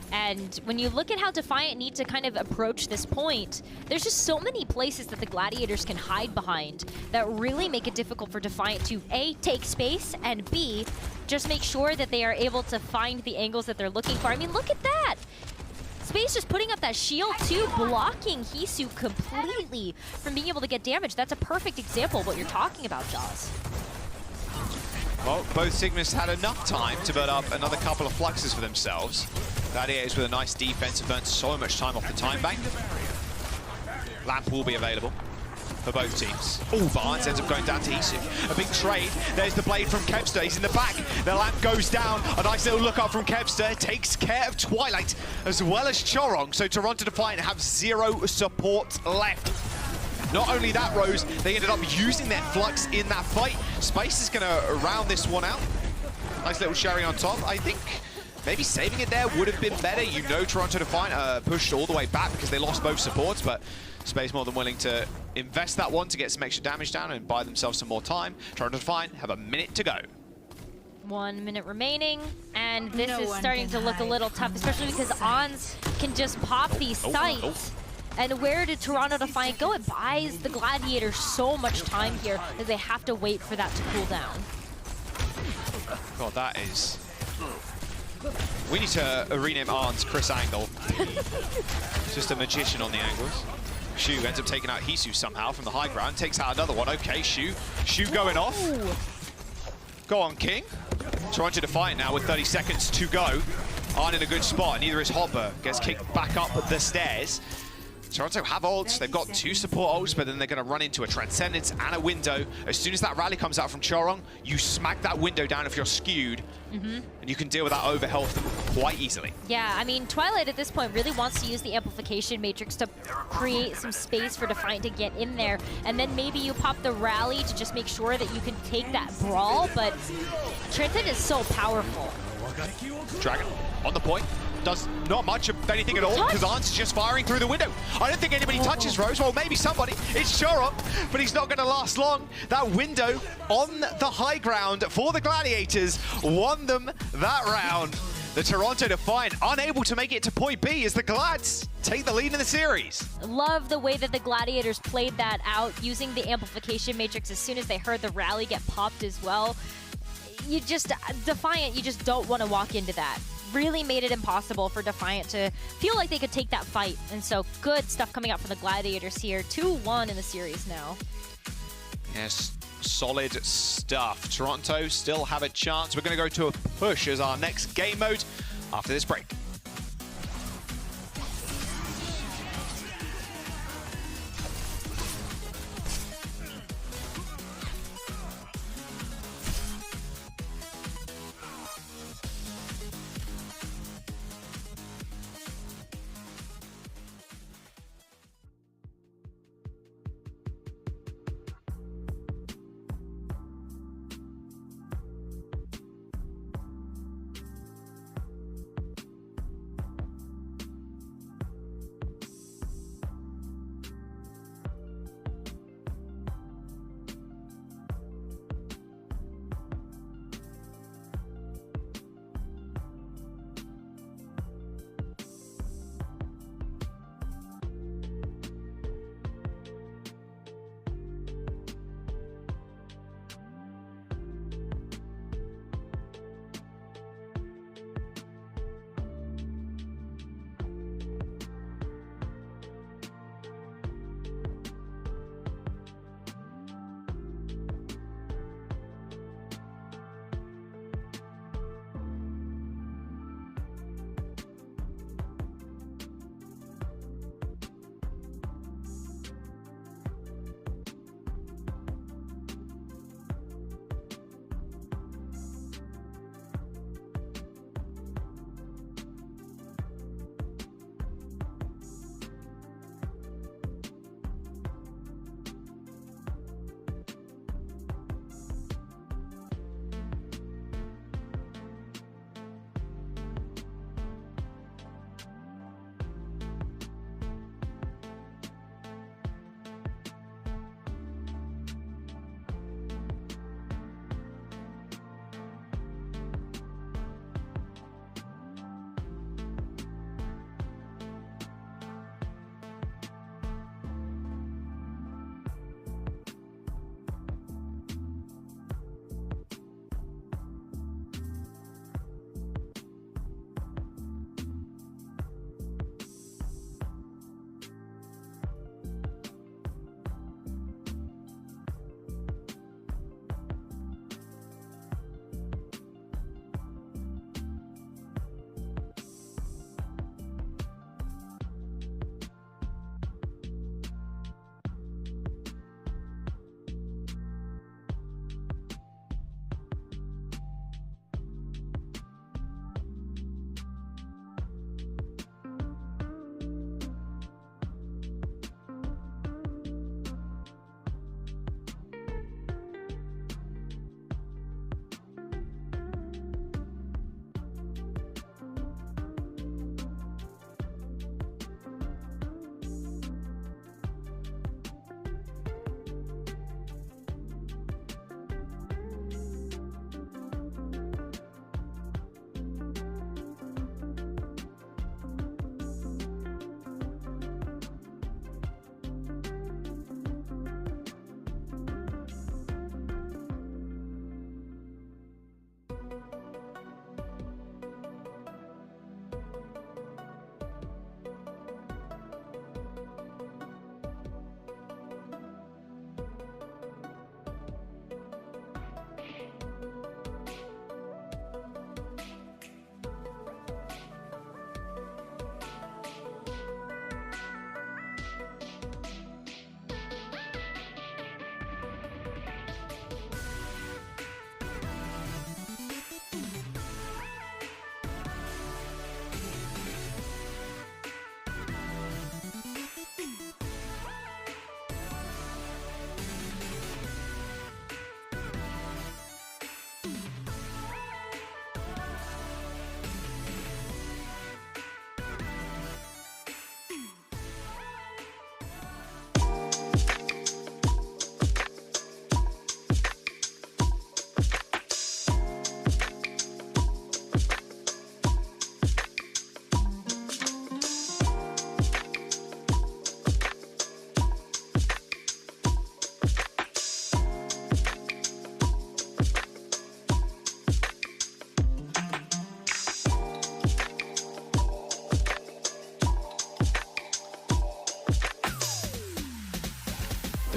And when you look at how Defiant need to kind of approach this point, there's just so many places that the Gladiators can hide behind that really make it difficult for Defiant to A, take space, and B, just make sure that they are able to find the angles that they're looking for. I mean, look at that! Space just putting up that shield too, blocking Hisu completely from being able to get damage. That's a perfect example of what you're talking about, Jaws. Well, both Sigmas had enough time to build up another couple of fluxes for themselves. Gladiators with a nice defense have burnt so much time off the time bank. Lamp will be available for both teams. Oh, Barnes ends up going down to Hisu. A big trade. There's the blade from Kevster. He's in the back. The lamp goes down. A nice little look up from Kevster. Takes care of Twilight as well as Chorong. So Toronto Defiant have 0 support left. Not only that, Rose, they ended up using their flux in that fight. Space is going to round this one out. Nice little cherry on top. I think maybe saving it there would have been better. You know Toronto Defiant pushed all the way back because they lost both supports, but Space more than willing to invest that one to get some extra damage down and buy themselves some more time. Toronto Defiant have a minute to go. 1 minute remaining, and this is starting to look a little tough, especially because Ons can just pop these sites. And where did Toronto Defiant go? It buys the Gladiators so much time here that they have to wait for that to cool down. God, that is... We need to rename Arns Chris Angle. Just a magician on the angles. Shu ends up taking out Hisu somehow from the high ground. Takes out another one. Okay, Shu going off. Go on, King. Toronto Defiant now with 30 seconds to go. Aren't in a good spot. Neither is Hopper. Gets kicked back up the stairs. Toronto have ults, they've got 2 support ults, but then they're going to run into a Transcendence and a window. As soon as that rally comes out from Chorong, you smack that window down if you're skewed, and you can deal with that overhealth quite easily. Yeah, I mean, Twilight at this point really wants to use the Amplification Matrix to create some space for Defiant to get in there, and then maybe you pop the rally to just make sure that you can take that brawl, but Transcendence is so powerful. Dragon on the point. Does not much of anything at all because Arns is just firing through the window. I don't think anybody touches Rose. Well, maybe somebody. It's Chorong, but he's not going to last long. That window on the high ground for the Gladiators won them that round. The Toronto Defiant unable to make it to point B as the Glads take the lead in the series. Love the way that the Gladiators played that out, using the Amplification Matrix as soon as they heard the rally get popped as well. You just, Defiant, you just don't want to walk into that. Really made it impossible for Defiant to feel like they could take that fight. And so good stuff coming out from the Gladiators here. 2-1 in the series now. Yes, solid stuff. Toronto still have a chance. We're going to go to a push as our next game mode after this break.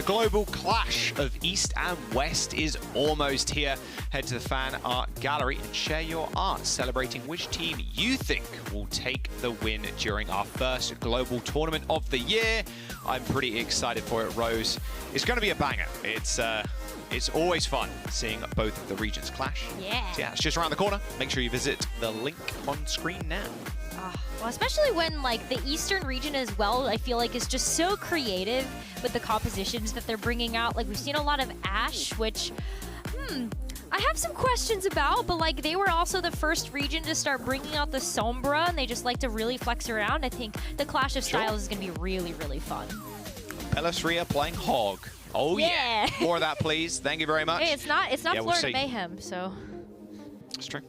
The global clash of East and West is almost here. Head to the fan art gallery and share your art celebrating which team you think will take the win during our first global tournament of the year. I'm pretty excited for it, Rose. It's going to be a banger. It's always fun seeing both of the regions clash. Yeah. So yeah, it's just around the corner. Make sure you visit the link on screen now. Well, especially when like the Eastern region as well, I feel like is just so creative with the compositions that they're bringing out. Like we've seen a lot of Ash, which, I have some questions about, but like they were also the first region to start bringing out the Sombra, and they just like to really flex around. I think the clash of styles is going to be really, really fun. Pelastria playing Hog. Oh yeah. More of that, please. Thank you very much. Hey, it's not Yeah, Florida Mayhem, so. It's true.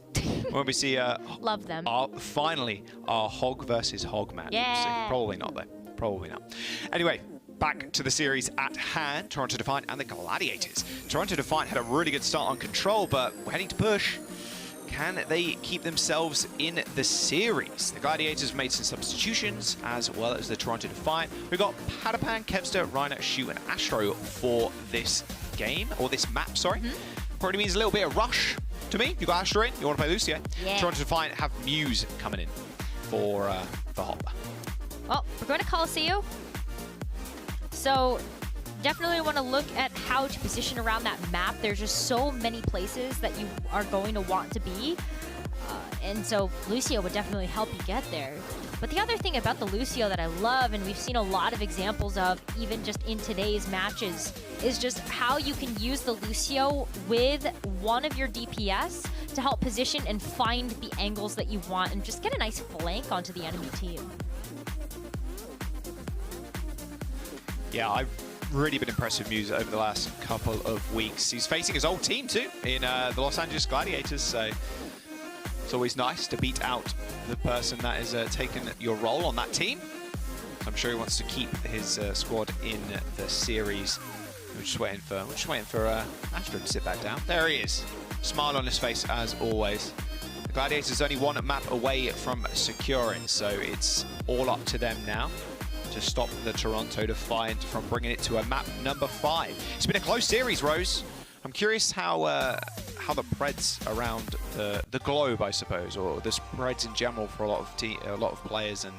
When we see Love them. Finally our Hog versus Hog match. Yeah. Probably not though. Probably not. Anyway, back to the series at hand. Toronto Defiant and the Gladiators. Toronto Defiant had a really good start on control, but we're heading to push. Can they keep themselves in the series? The Gladiators made some substitutions, as well as the Toronto Defiant. We've got Padapan, Kevster, Reiner, Shu, and Astro for this game, or this map, sorry. Probably means a little bit of rush to me. You got Astro in, you want to play Lucio. Yeah. Toronto Defiant have Muse coming in for Hopper. Well, we're going to Colosseo. So definitely want to look at how to position around that map. There's just so many places that you are going to want to be. And so Lucio would definitely help you get there. But the other thing about the Lucio that I love, and we've seen a lot of examples of even just in today's matches, is just how you can use the Lucio with one of your DPS to help position and find the angles that you want and just get a nice flank onto the enemy team. Yeah, I've really been impressed with Muse over the last couple of weeks. He's facing his old team too in the Los Angeles Gladiators, so it's always nice to beat out the person that has taken your role on that team. I'm sure he wants to keep his squad in the series. We're just waiting for Astro to sit back down. There he is. Smile on his face as always. The Gladiators only one map away from securing, so it's all up to them now to stop the Toronto Defiant from bringing it to a map number 5. It's been a close series, Rose. I'm curious how the Preds around the globe, I suppose, or the Preds in general for a lot of players and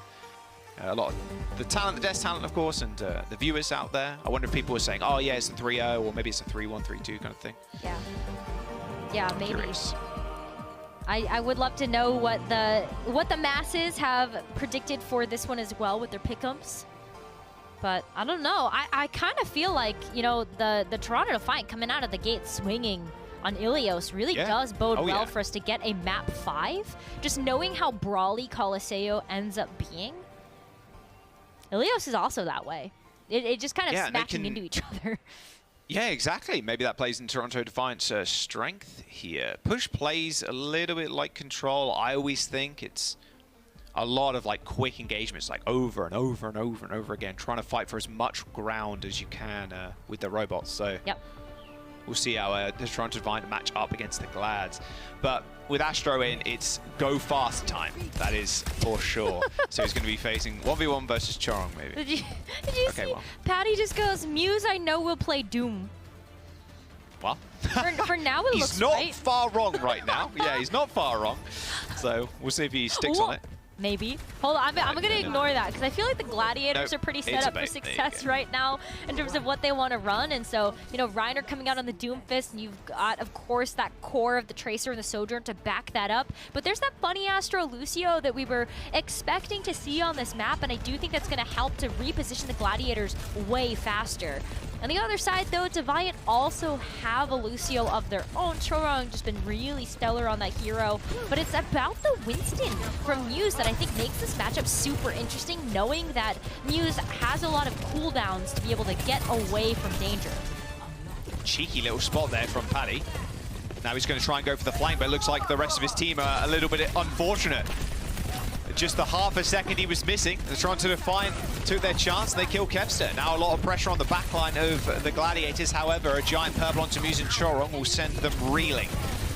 a lot of the talent, the desk talent, of course, and the viewers out there. I wonder if people are saying, oh yeah, it's a 3-0, or maybe it's a 3-1, 3-2 kind of thing. Yeah, maybe. Curious. I would love to know what the masses have predicted for this one as well with their pick'ems. But I don't know. I kind of feel like, you know, the Toronto Defiant coming out of the gate swinging on Ilios really does bode well for us to get a map 5. Just knowing how brawly Colosseo ends up being. Ilios is also that way. It just kind of smacking into each other. Yeah, exactly. Maybe that plays in Toronto Defiant's strength here. Push plays a little bit like Control. I always think it's a lot of like quick engagements, like over and over and over and over again, trying to fight for as much ground as you can with the robots. So we'll see how the Toronto Defiant match up against the Glads. But with Astro in, it's go fast time. That is for sure. So he's going to be facing 1v1 versus Chorong, maybe. Did you see? Well. Patty just goes, Muse, I know will play Doom. Well, for now it looks he's not right. far wrong right now. Yeah, he's not far wrong. So we'll see if he sticks on it. Maybe. Hold on, I'm going to ignore that because I feel like the Gladiators are pretty set up for success right now in terms of what they want to run. And so, you know, Reiner coming out on the Doomfist, and you've got, of course, that core of the Tracer and the Sojourn to back that up. But there's that funny Astro Lucio that we were expecting to see on this map, and I do think that's going to help to reposition the Gladiators way faster. On the other side, though, Defiant also have a Lucio of their own. Chorong just been really stellar on that hero. But it's about the Winston from Muse that I think makes this matchup super interesting, knowing that Muse has a lot of cooldowns to be able to get away from danger. Cheeky little spot there from Paddy. Now he's going to try and go for the flank, but it looks like the rest of his team are a little bit unfortunate. Just the half a second he was missing. The Toronto Defiant took their chance and they kill Kevster. Now a lot of pressure on the backline of the Gladiators. However, a giant purple onto Muse and Chorong will send them reeling.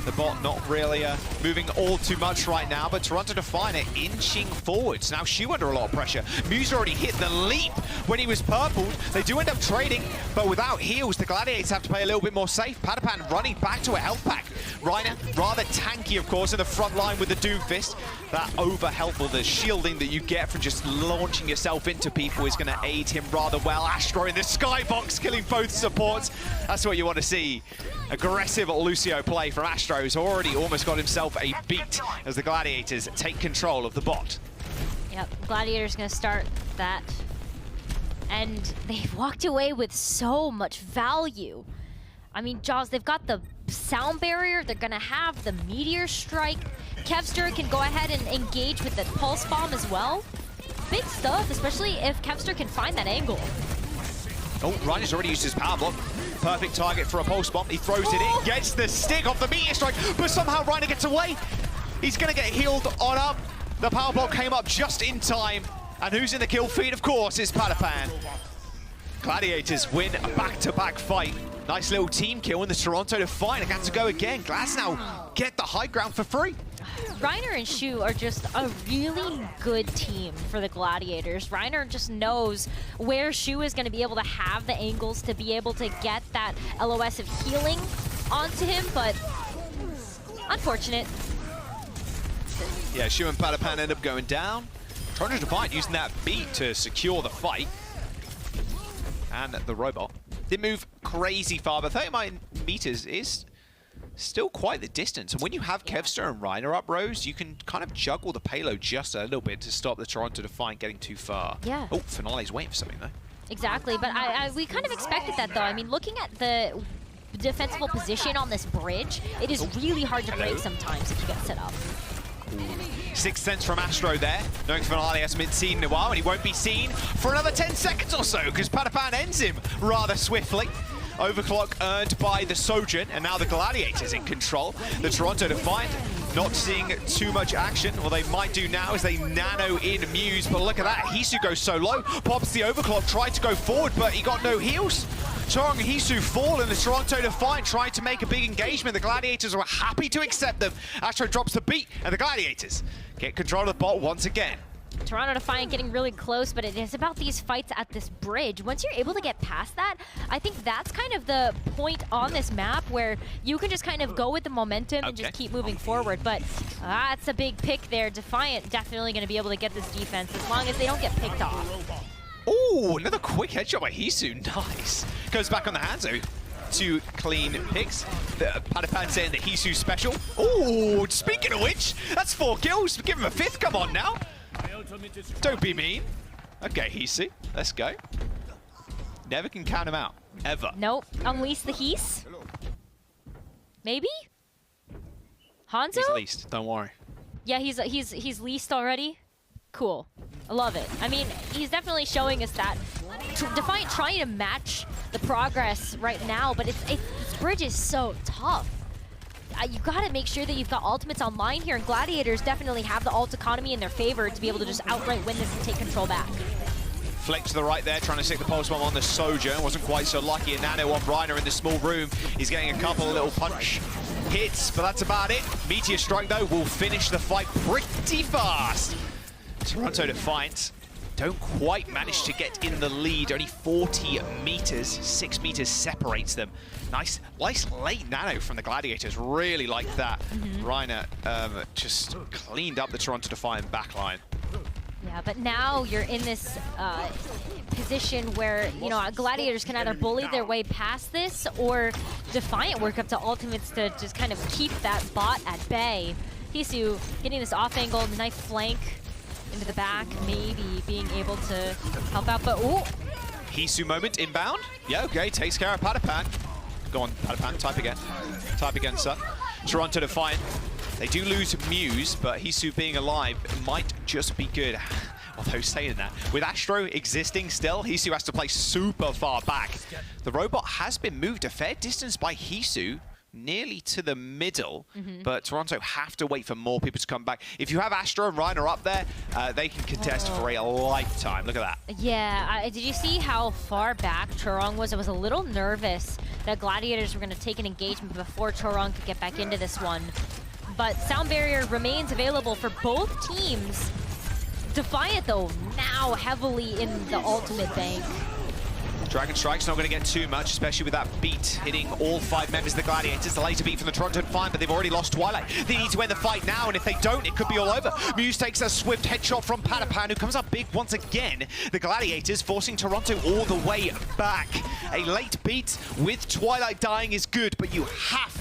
The bot not really moving all too much right now, but Toronto Defiant are inching forwards. Now Shu under a lot of pressure. Muse already hit the leap when he was purpled. They do end up trading, but without heals, the Gladiators have to play a little bit more safe. Patapan running back to a health pack. Reiner, rather tanky, of course, in the front line with the Doomfist. That over health or the shielding that you get from just launching yourself into people is going to aid him rather well. Astro in the skybox, killing both supports. That's what you want to see. Aggressive Lucio play from Astro, who's already almost got himself a beat as the Gladiators take control of the bot. Yep, Gladiators going to start that. And they've walked away with so much value. I mean, Jaws, they've got the sound barrier, they're going to have the meteor strike. Kevster can go ahead and engage with the pulse bomb as well. Big stuff, especially if Kevster can find that angle. Oh, Reiner's already used his power block. Perfect target for a pulse bomb. He throws it in, gets the stick off the meteor strike, but somehow Reiner gets away. He's going to get healed on up. The power block came up just in time. And who's in the kill feed? Of course, is Patapan. Gladiators win a back-to-back fight. Nice little team kill in the Toronto Defiant. Again to go again. Glads now get the high ground for free. Reiner and Shu are just a really good team for the Gladiators. Reiner just knows where Shu is going to be able to have the angles to be able to get that LOS of healing onto him, but unfortunate. Yeah, Shu and Patapan end up going down. Toronto Defiant using that beat to secure the fight. And the robot didn't move crazy far, but 39 meters is still quite the distance. And when you have Kevster and Reiner up, Rose, you can kind of juggle the payload just a little bit to stop the Toronto Defiant getting too far. Yeah. Oh, Finale's waiting for something, though. Exactly, but we kind of expected that, though. I mean, looking at the defensible position on this bridge, it is really hard to break sometimes if you get set up. Sixth sense from Astro there, knowing Finale hasn't been seen in a while, and he won't be seen for another 10 seconds or so, because Patapan ends him rather swiftly. Overclock earned by the Sojourn, and now the Gladiators in control. The Toronto Defiant not seeing too much action. What they might do now is they nano in Muse, but look at that. Hisu goes so low, pops the Overclock, tried to go forward, but he got no heals. Torong and Hisu fall, and the Toronto Defiant tried to make a big engagement. The Gladiators were happy to accept them. Astro drops the beat, and the Gladiators get control of the bot once again. Toronto Defiant getting really close, but it is about these fights at this bridge. Once you're able to get past that, I think that's kind of the point on this map where you can just kind of go with the momentum and just keep moving forward. But that's a big pick there. Defiant definitely going to be able to get this defense as long as they don't get picked off. Oh, another quick headshot by Hisu. Nice. Goes back on the hands, though. Two clean picks. Patapan saying that Hisu's special. Oh, speaking of which, that's 4 kills. Give him a 5th. Come on now. Don't be mean. Okay, Hisu, let's go. Never can count him out, ever. Nope. Unleash the Hees? Maybe? Hanzo? He's leased, don't worry. Yeah, he's leased already? Cool. I love it. I mean, he's definitely showing us that. Defiant trying to match the progress right now, but this bridge is so tough. You gotta make sure that you've got ultimates online here, and Gladiators definitely have the ult economy in their favor to be able to just outright win this and take control back. Flick to the right there, trying to stick the pulse bomb on the Sojourn. Wasn't quite so lucky. A nano on Reiner in the small room. He's getting a couple of little punch hits, but that's about it. Meteor Strike, though, will finish the fight pretty fast. Toronto Defiant don't quite manage to get in the lead. Only 40 meters, 6 meters separates them. Nice late nano from the Gladiators. Really like that. Reiner just cleaned up the Toronto Defiant backline. Yeah, but now you're in this position where, you know, Gladiators can either bully their way past this or Defiant work up to ultimates to just kind of keep that bot at bay. Hisu getting this off angle, nice flank into the back, maybe being able to help out, but ooh! Hisu moment inbound. Yeah, okay, takes care of Patapan. Go on, Patapan, type again. Type again, son. Toronto Defiant. They do lose Muse, but Hisu being alive might just be good. Although saying that, with Astro existing still, Hisu has to play super far back. The robot has been moved a fair distance by Hisu, nearly to the middle, but Toronto have to wait for more people to come back. If you have Astro and Reiner up there, they can contest for a lifetime. Look at that. Yeah, did you see how far back Chorong was? I was a little nervous the Gladiators were going to take an engagement before Choron could get back into this one. But Sound Barrier remains available for both teams. Defiant, though, now heavily in the ultimate bank. Dragon Strike's not going to get too much, especially with that beat hitting all 5 members of the Gladiators. The later beat from the Toronto Defiant, but they've already lost Twilight. They need to end the fight now, and if they don't, it could be all over. Muse takes a swift headshot from Patapan, who comes up big once again. The Gladiators forcing Toronto all the way back. A late beat with Twilight dying is good, but you have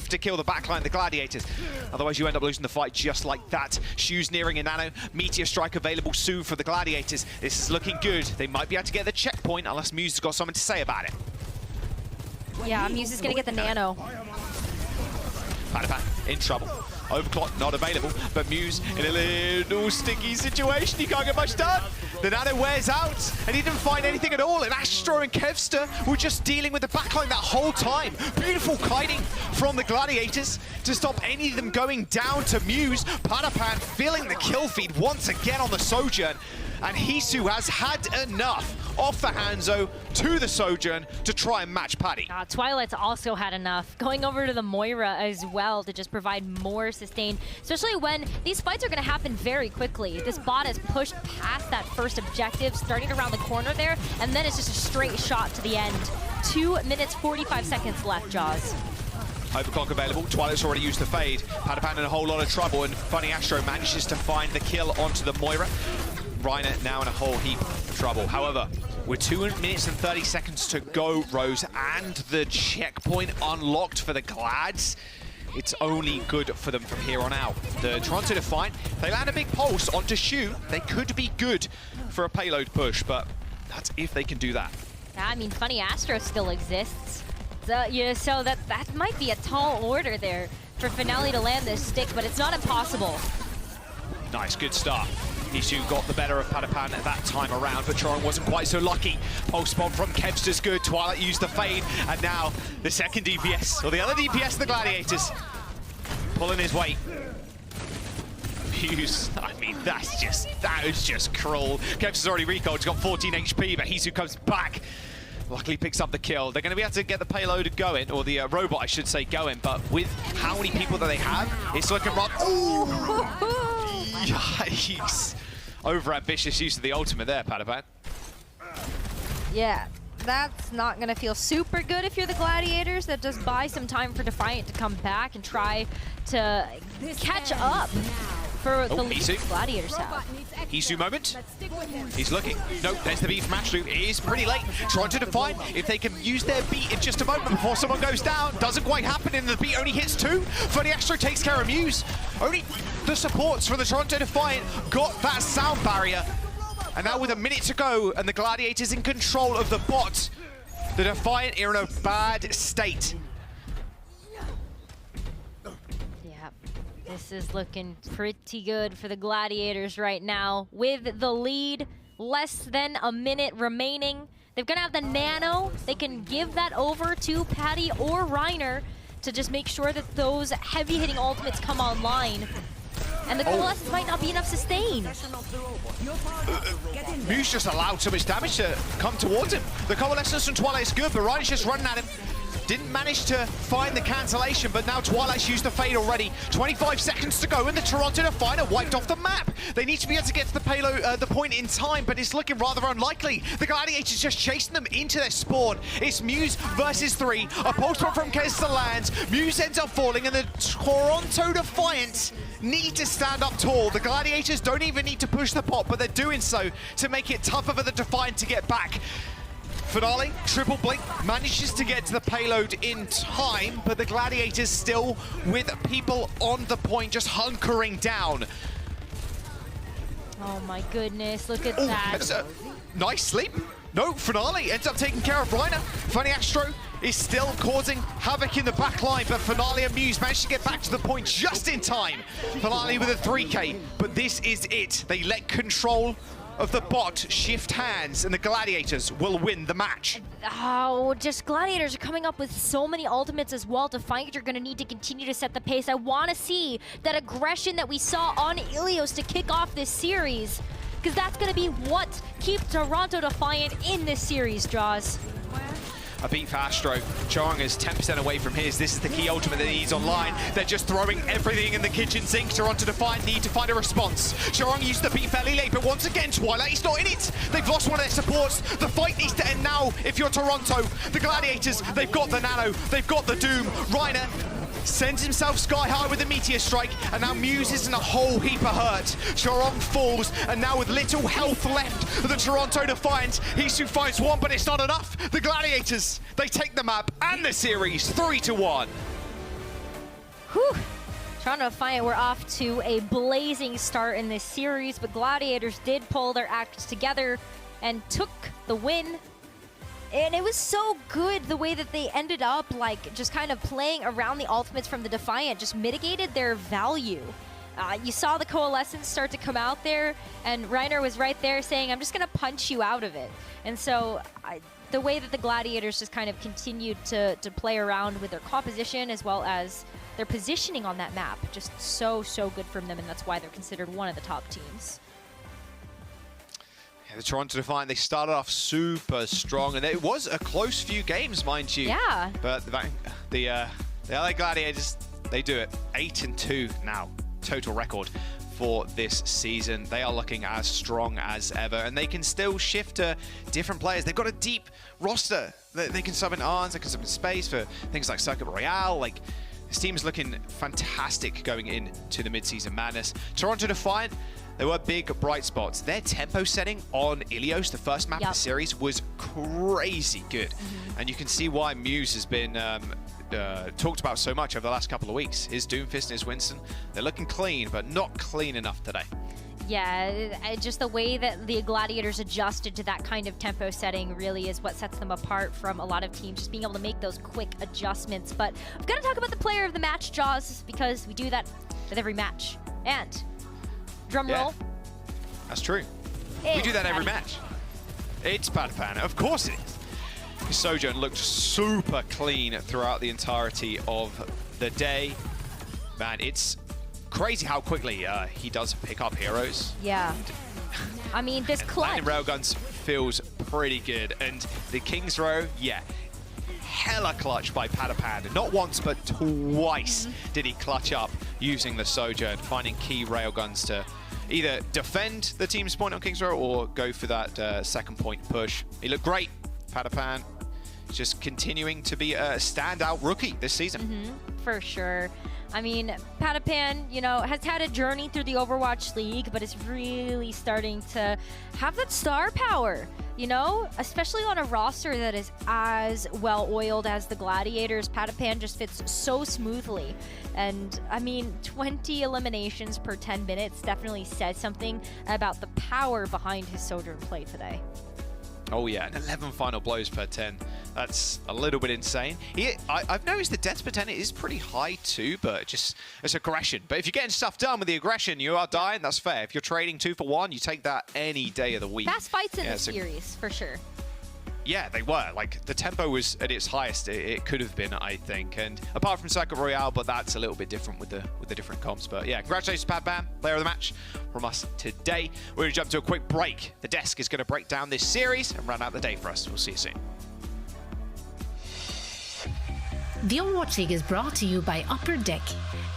to kill the backline of the Gladiators. Otherwise, you end up losing the fight just like that. Shoes nearing a nano. Meteor Strike available soon for the Gladiators. This is looking good. They might be able to get the checkpoint, unless Muse has got something to say about it. Yeah, Muse is going to get the nano. Patapan in trouble. Overclock not available, but Muse in a little sticky situation. He can't get much done. The nano wears out, and he didn't find anything at all. And Astro and Kevster were just dealing with the backline that whole time. Beautiful kiting from the Gladiators to stop any of them going down to Muse. Patapan filling the kill feed once again on the Sojourn. And Hisu has had enough off the Hanzo to the Sojourn to try and match Paddy. Twilight's also had enough. Going over to the Moira as well to just provide more sustain, especially when these fights are going to happen very quickly. This bot has pushed past that first objective, starting around the corner there, and then it's just a straight shot to the end. 2 minutes, 45 seconds left, Jaws. Overclock available. Twilight's already used the fade. Patapan in a whole lot of trouble, and Funny Astro manages to find the kill onto the Moira. Reiner now in a whole heap of trouble. However, with 2 minutes and 30 seconds to go, Rose, and the checkpoint unlocked for the Glads, it's only good for them from here on out. The Toronto Defiant, they land a big pulse onto Shu. They could be good for a payload push, but that's if they can do that. I mean, Funny Astro still exists. So, yeah, so that might be a tall order there for Finale to land this stick, but it's not impossible. Nice, good start. Hisu got the better of Patapan at that time around, but Choron wasn't quite so lucky. Pulse bomb from Kevster's good. Twilight used the fade, and now the second DPS, or the other DPS of the Gladiators, pulling his weight. Muse, I mean, that was just cruel. Kevster's already recoiled, he's got 14 HP, but Hisu comes back. Luckily picks up the kill. They're going to be able to get the payload going, or the robot, I should say, going, but with how many people that they have, it's looking rough. Yikes. Over-ambitious use of the ultimate there, Patapan. Yeah, that's not going to feel super good if you're the Gladiators. That does buy some time for Defiant to come back and try to catch up for the lead Gladiators have. Hisu moment. He's looking. Nope, there's the beat from Astro. It is pretty late. Trying to define if they can use their beat in just a moment before someone goes down. Doesn't quite happen, and the beat only hits 2. Funny Astro takes care of Muse. Only the supports from the Toronto Defiant got that sound barrier. And now with a minute to go, and the Gladiators in control of the bot, the Defiant are in a bad state. This is looking pretty good for the Gladiators right now. With the lead, less than a minute remaining. They're gonna have the nano. They can give that over to Paddy or Reiner to just make sure that those heavy-hitting ultimates come online. And the Coalescence might not be enough sustain. Muse just allowed so much damage to come towards him. The Coalescence from Twilight is good, but Reiner's just running at him. Didn't manage to find the cancellation, but now Twilight's used the fade already. 25 seconds to go, and the Toronto Defiant are wiped off the map. They need to be able to get to the payload, the point in time, but it's looking rather unlikely. The Gladiators just chasing them into their spawn. It's Muse versus 3. A pulse bomb from Kevster lands. Muse ends up falling, and the Toronto Defiant need to stand up tall. The Gladiators don't even need to push the pot, but they're doing so to make it tougher for the Defiant to get back. Finale, triple blink, manages to get to the payload in time, but the Gladiators still with people on the point, just hunkering down. Oh my goodness, look at that. Nice sleep. No, Finale ends up taking care of Reiner. Funny Astro is still causing havoc in the back line, but Finale and Muse managed to get back to the point just in time. Finale with a 3K, but this is it. They let control of the bot shift hands, and the Gladiators will win the match. Oh, just Gladiators are coming up with so many ultimates as well. Defiant, you're going to need to continue to set the pace. I want to see that aggression that we saw on Ilios to kick off this series, because that's going to be what keeps Toronto Defiant in this series, Jaws. a beat for Astro. Chorong is 10% away from his. This is the key ultimate that he's online. They're just throwing everything in the kitchen sink. Toronto Defiant need to find a response. Chorong used the beat fairly late, but once again, Twilight is not in it. They've lost one of their supports. The fight needs to end now if you're Toronto. The Gladiators, they've got the Nano, they've got the Doom. Reiner sends himself sky high with a Meteor Strike, and now Muse is in a whole heap of hurt. Chorong falls, and now with little health left, the Toronto Defiant, Hisu finds one, but it's not enough. The Gladiators, they take the map and the series 3-1. Whew. Toronto Defiant were off to a blazing start in this series, but Gladiators did pull their act together and took the win. And it was so good the way that they ended up, like, just kind of playing around the ultimates from the Defiant, just mitigated their value. You saw the coalescence start to come out there, and Reiner was right there saying, I'm just going to punch you out of it. And so the way that the Gladiators just kind of continued to play around with their composition as well as their positioning on that map, just so good from them, and that's why they're considered one of the top teams. The Toronto Defiant, they started off super strong, and it was a close few games, mind you. Yeah. But the LA Gladiators, they do it. 8-2 now, total record for this season. They are looking as strong as ever, and they can still shift to different players. They've got a deep roster. They can sub in Arns, they can sub in Space for things like Circuit Royale. Like, this team is looking fantastic going into the Midseason Madness. Toronto Defiant, there were big bright spots. Their tempo setting on Ilios, the first map of the series, was crazy good. And you can see why Muse has been talked about so much over the last couple of weeks. His Doomfist and his Winston, they're looking clean, but not clean enough today. Yeah, just the way that the Gladiators adjusted to that kind of tempo setting really is what sets them apart from a lot of teams, just being able to make those quick adjustments. But we've got to talk about the player of the match, Jaws, because we do that with every match. And drum roll. That's true. We do that every match. It's Patapan, of course it is. Sojourn looked super clean throughout the entirety of the day. Man, it's crazy how quickly he does pick up heroes. Yeah. I mean, this clutch. Landing railguns feels pretty good. And the King's Row, yeah, hella clutch by Patapan. Not once, but twice did he clutch up using the Sojourn, finding key railguns to either defend the team's point on King's Row or go for that second point push. He looked great, Patapan. Just continuing to be a standout rookie this season. For sure. I mean, Patapan, you know, has had a journey through the Overwatch League, but is really starting to have that star power, you know? Especially on a roster that is as well-oiled as the Gladiators. Patapan just fits so smoothly. And, I mean, 20 eliminations per 10 minutes definitely says something about the power behind his Sojourn play today. Oh yeah, and 11 final blows per 10. That's a little bit insane. I've noticed the deaths per 10 is pretty high too, but just it's aggression. But if you're getting stuff done with the aggression, you are dying, that's fair. If you're trading 2 for 1, you take that any day of the week. Fast fights in the series, for sure. Yeah, they were. Like, the tempo was at its highest it could have been, I think. And apart from Circuit Royale, but that's a little bit different with the different comps. But yeah, congratulations, Patapan, player of the match from us today. We're going to jump to a quick break. The desk is going to break down this series and round out the day for us. We'll see you soon. The Overwatch League is brought to you by Upper Deck,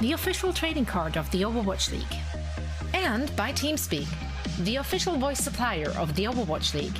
the official trading card of the Overwatch League. And by TeamSpeak, the official voice supplier of the Overwatch League.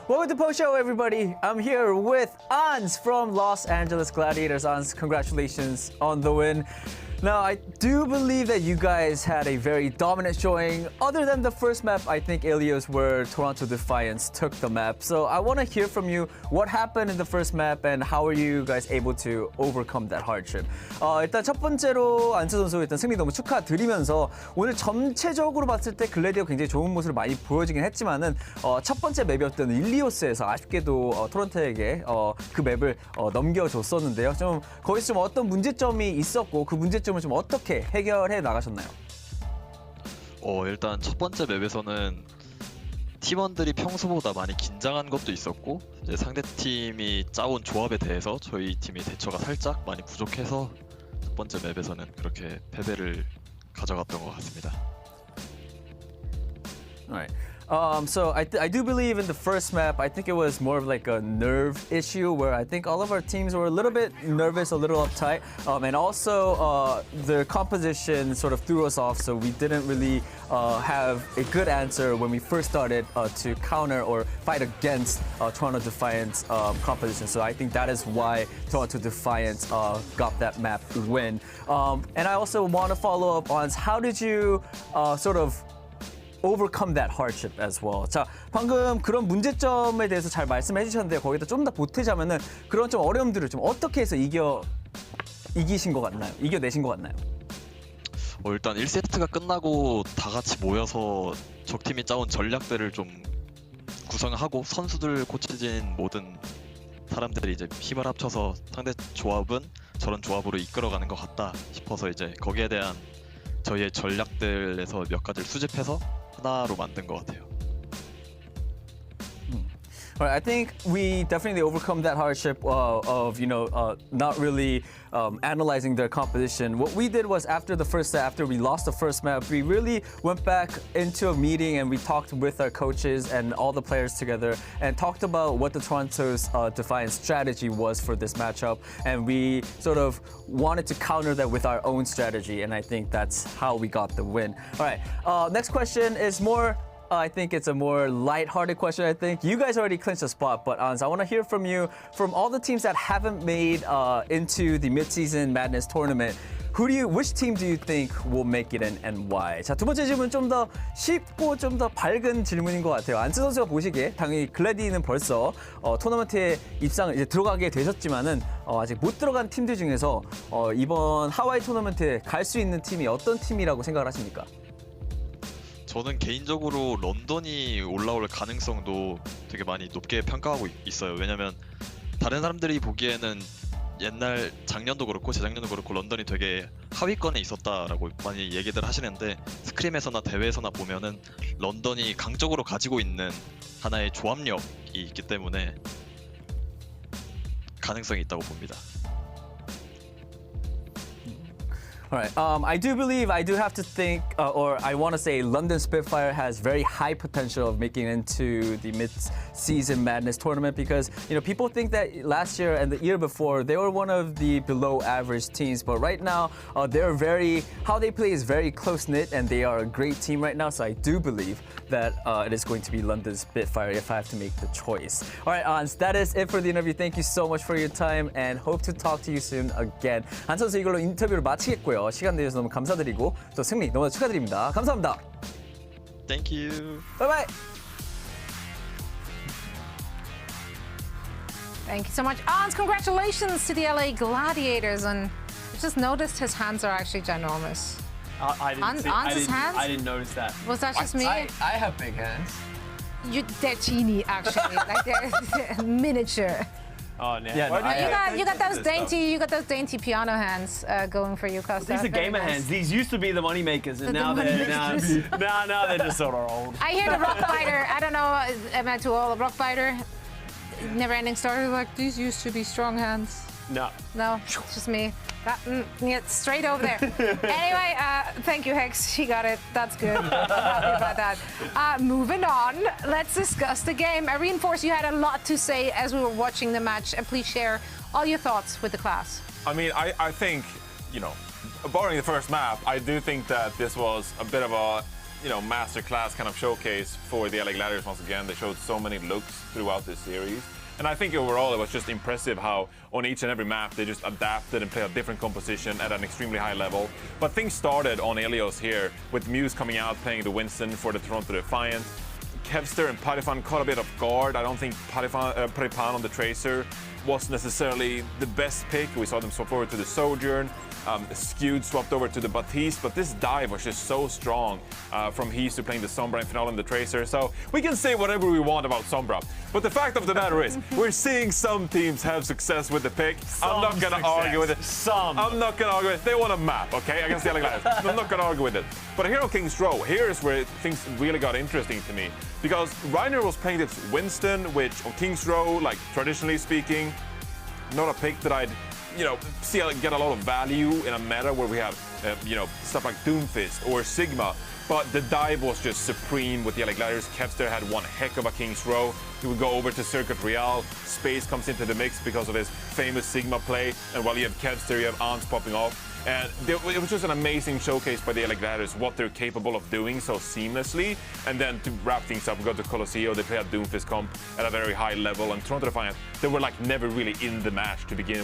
Welcome to Post Show, everybody. I'm here with Ans from Los Angeles Gladiators. Ans, congratulations on the win. Now, I do believe that you guys had a very dominant showing. Other than the first map, I think Ilios, where Toronto Defiance took the map. So I want to hear from you what happened in the first map and how are you guys able to overcome that hardship. 일단 첫 번째로 안스 선수 일단 승리 너무 축하드리면서 오늘 전체적으로 봤을 때 글래디어 굉장히 좋은 모습을 많이 보여주긴 했지만은 첫 번째 맵이었던 일리오스에서 아쉽게도 토론토에게 그 맵을 넘겨줬었는데요. 좀 거기서 좀 어떤 문제점이 있었고 그 문제점을 좀 어떻게 해결해 나가셨나요? 일단 첫 번째 맵에서는 팀원들이 평소보다 많이 긴장한 것도 있었고 이제 상대 팀이 짜온 조합에 대해서 저희 팀이 대처가 살짝 많이 부족해서 첫 번째 맵에서는 그렇게 패배를 가져갔던 것 같습니다. Alright. So I do believe in the first map, I think it was more of like a nerve issue where I think all of our teams were a little bit nervous, a little uptight. And also the composition sort of threw us off, so we didn't really have a good answer when we first started to counter or fight against Toronto Defiance composition. So I think that is why Toronto Defiance got that map win. And I also want to follow up on how did you sort of overcome that hardship as well. 자, 방금 그런 문제점에 대해서 잘 말씀해 주셨는데 거기다 좀 더 보태자면은 그런 좀 어려움들을 좀 어떻게 해서 이기신 것 같나요? 이겨내신 것 같나요? 일단 1세트가 끝나고 다 같이 모여서 적팀이 짜온 전략들을 좀 구성하고 선수들, 코치진 모든 사람들이 이제 힘을 합쳐서 상대 조합은 저런 조합으로 이끌어가는 것 같다 싶어서 이제 거기에 대한 저희의 전략들에서 몇 가지를 수집해서 하나로 만든 것 같아요. All right, I think we definitely overcome that hardship of not really analyzing their composition. What we did was after we lost the first map, we really went back into a meeting and we talked with our coaches and all the players together and talked about what the Toronto's Defiance strategy was for this matchup, and we sort of wanted to counter that with our own strategy, and I think that's how we got the win. All right, next question is more. I think it's a more light-hearted question. I think you guys already clinched a spot, but Ans, I want to hear from you from all the teams that haven't made into the Midseason Madness tournament. Which team do you think will make it and why? 자, 두 번째 질문 좀 더 쉽고 좀 더 밝은 질문인 것 같아요. 안스 선수가 보시기에 당연히 글래디는 벌써 토너먼트에 입상을 이제 들어가게 되셨지만은 아직 못 들어간 팀들 중에서 이번 하와이 토너먼트에 갈 수 있는 팀이 어떤 팀이라고 생각을 하십니까? 저는 개인적으로 런던이 올라올 가능성도 되게 많이 높게 평가하고 있어요. 왜냐면 다른 사람들이 보기에는 작년도 그렇고 재작년도 그렇고 런던이 되게 하위권에 있었다라고 많이 얘기들 하시는데 스크림에서나 대회에서나 보면은 런던이 강적으로 가지고 있는 하나의 조합력이 있기 때문에 가능성이 있다고 봅니다. All right. I do believe, I do have to think, or I want to say London Spitfire has very high potential of making it into the Mid-Season Madness tournament because, people think that last year and the year before, they were one of the below average teams. But right now, how they play is very close-knit and they are a great team right now. So I do believe that it is going to be London Spitfire if I have to make the choice. All right, Ans, that is it for the interview. Thank you so much for your time and hope to talk to you soon again. 안 선수 이걸로 인터뷰를 마치겠고요. 시간 내주셔서 너무 감사드리고 또 승리 너무 축하드립니다. 감사합니다. Thank you. Bye bye. Thank you so much. Ans, congratulations to the LA Gladiators. And I just noticed his hands are actually ginormous. I didn't notice that. Was that just me? I have big hands. They're teeny, actually. Like they're miniature. Oh, no. Yeah, You got those dainty piano hands going for you, Costa. These are gamer hands. These used to be the money makers, and now they're just sort of old. I hear the rock fighter. I don't know. Am I too old? A rock fighter. Never ending story. Like these used to be strong hands. No. No, it's just me. Yeah, straight over there. Anyway, thank you, Hex. She got it. That's good. I'm happy about that. Moving on, let's discuss the game. I reinforce you had a lot to say as we were watching the match. And please share all your thoughts with the class. I mean, I think, barring the first map, I do think that this was a bit of a masterclass kind of showcase for the LA Gladiators once again. They showed so many looks throughout this series. And I think overall it was just impressive how on each and every map they just adapted and played a different composition at an extremely high level. But things started on Ilios here with Muse coming out playing the Winston for the Toronto Defiant. Kevster and Parifan caught a bit off guard. I don't think Paripan on the Tracer was necessarily the best pick. We saw them swap over to the Sojourn. Skewed swapped over to the Baptiste, but this dive was just so strong from He's to playing the Sombra and Finale and the Tracer. So we can say whatever we want about Sombra, but the fact of the matter is we're seeing some teams have success with the pick. I'm not going to argue with it. I'm not going to argue with it. They want a map, okay, against the LA Gladiators. I'm not going to argue with it. But here on King's Row, here's where things really got interesting to me, because Reiner was playing this Winston, which on King's Row, like traditionally speaking, not a pick that I'd see get a lot of value in a meta where we have, stuff like Doomfist or Sigma. But the dive was just supreme with the LA Gladiators. Kevster had one heck of a King's Row. He would go over to Circuit Real. Space comes into the mix because of his famous Sigma play. And while you have Kevster, you have Ants popping off. And it was just an amazing showcase by the LA Gladiators, what they're capable of doing so seamlessly. And then to wrap things up, we go to Colosseo. They play a Doomfist comp at a very high level. And Toronto Defiant, they were like never really in the match to begin with.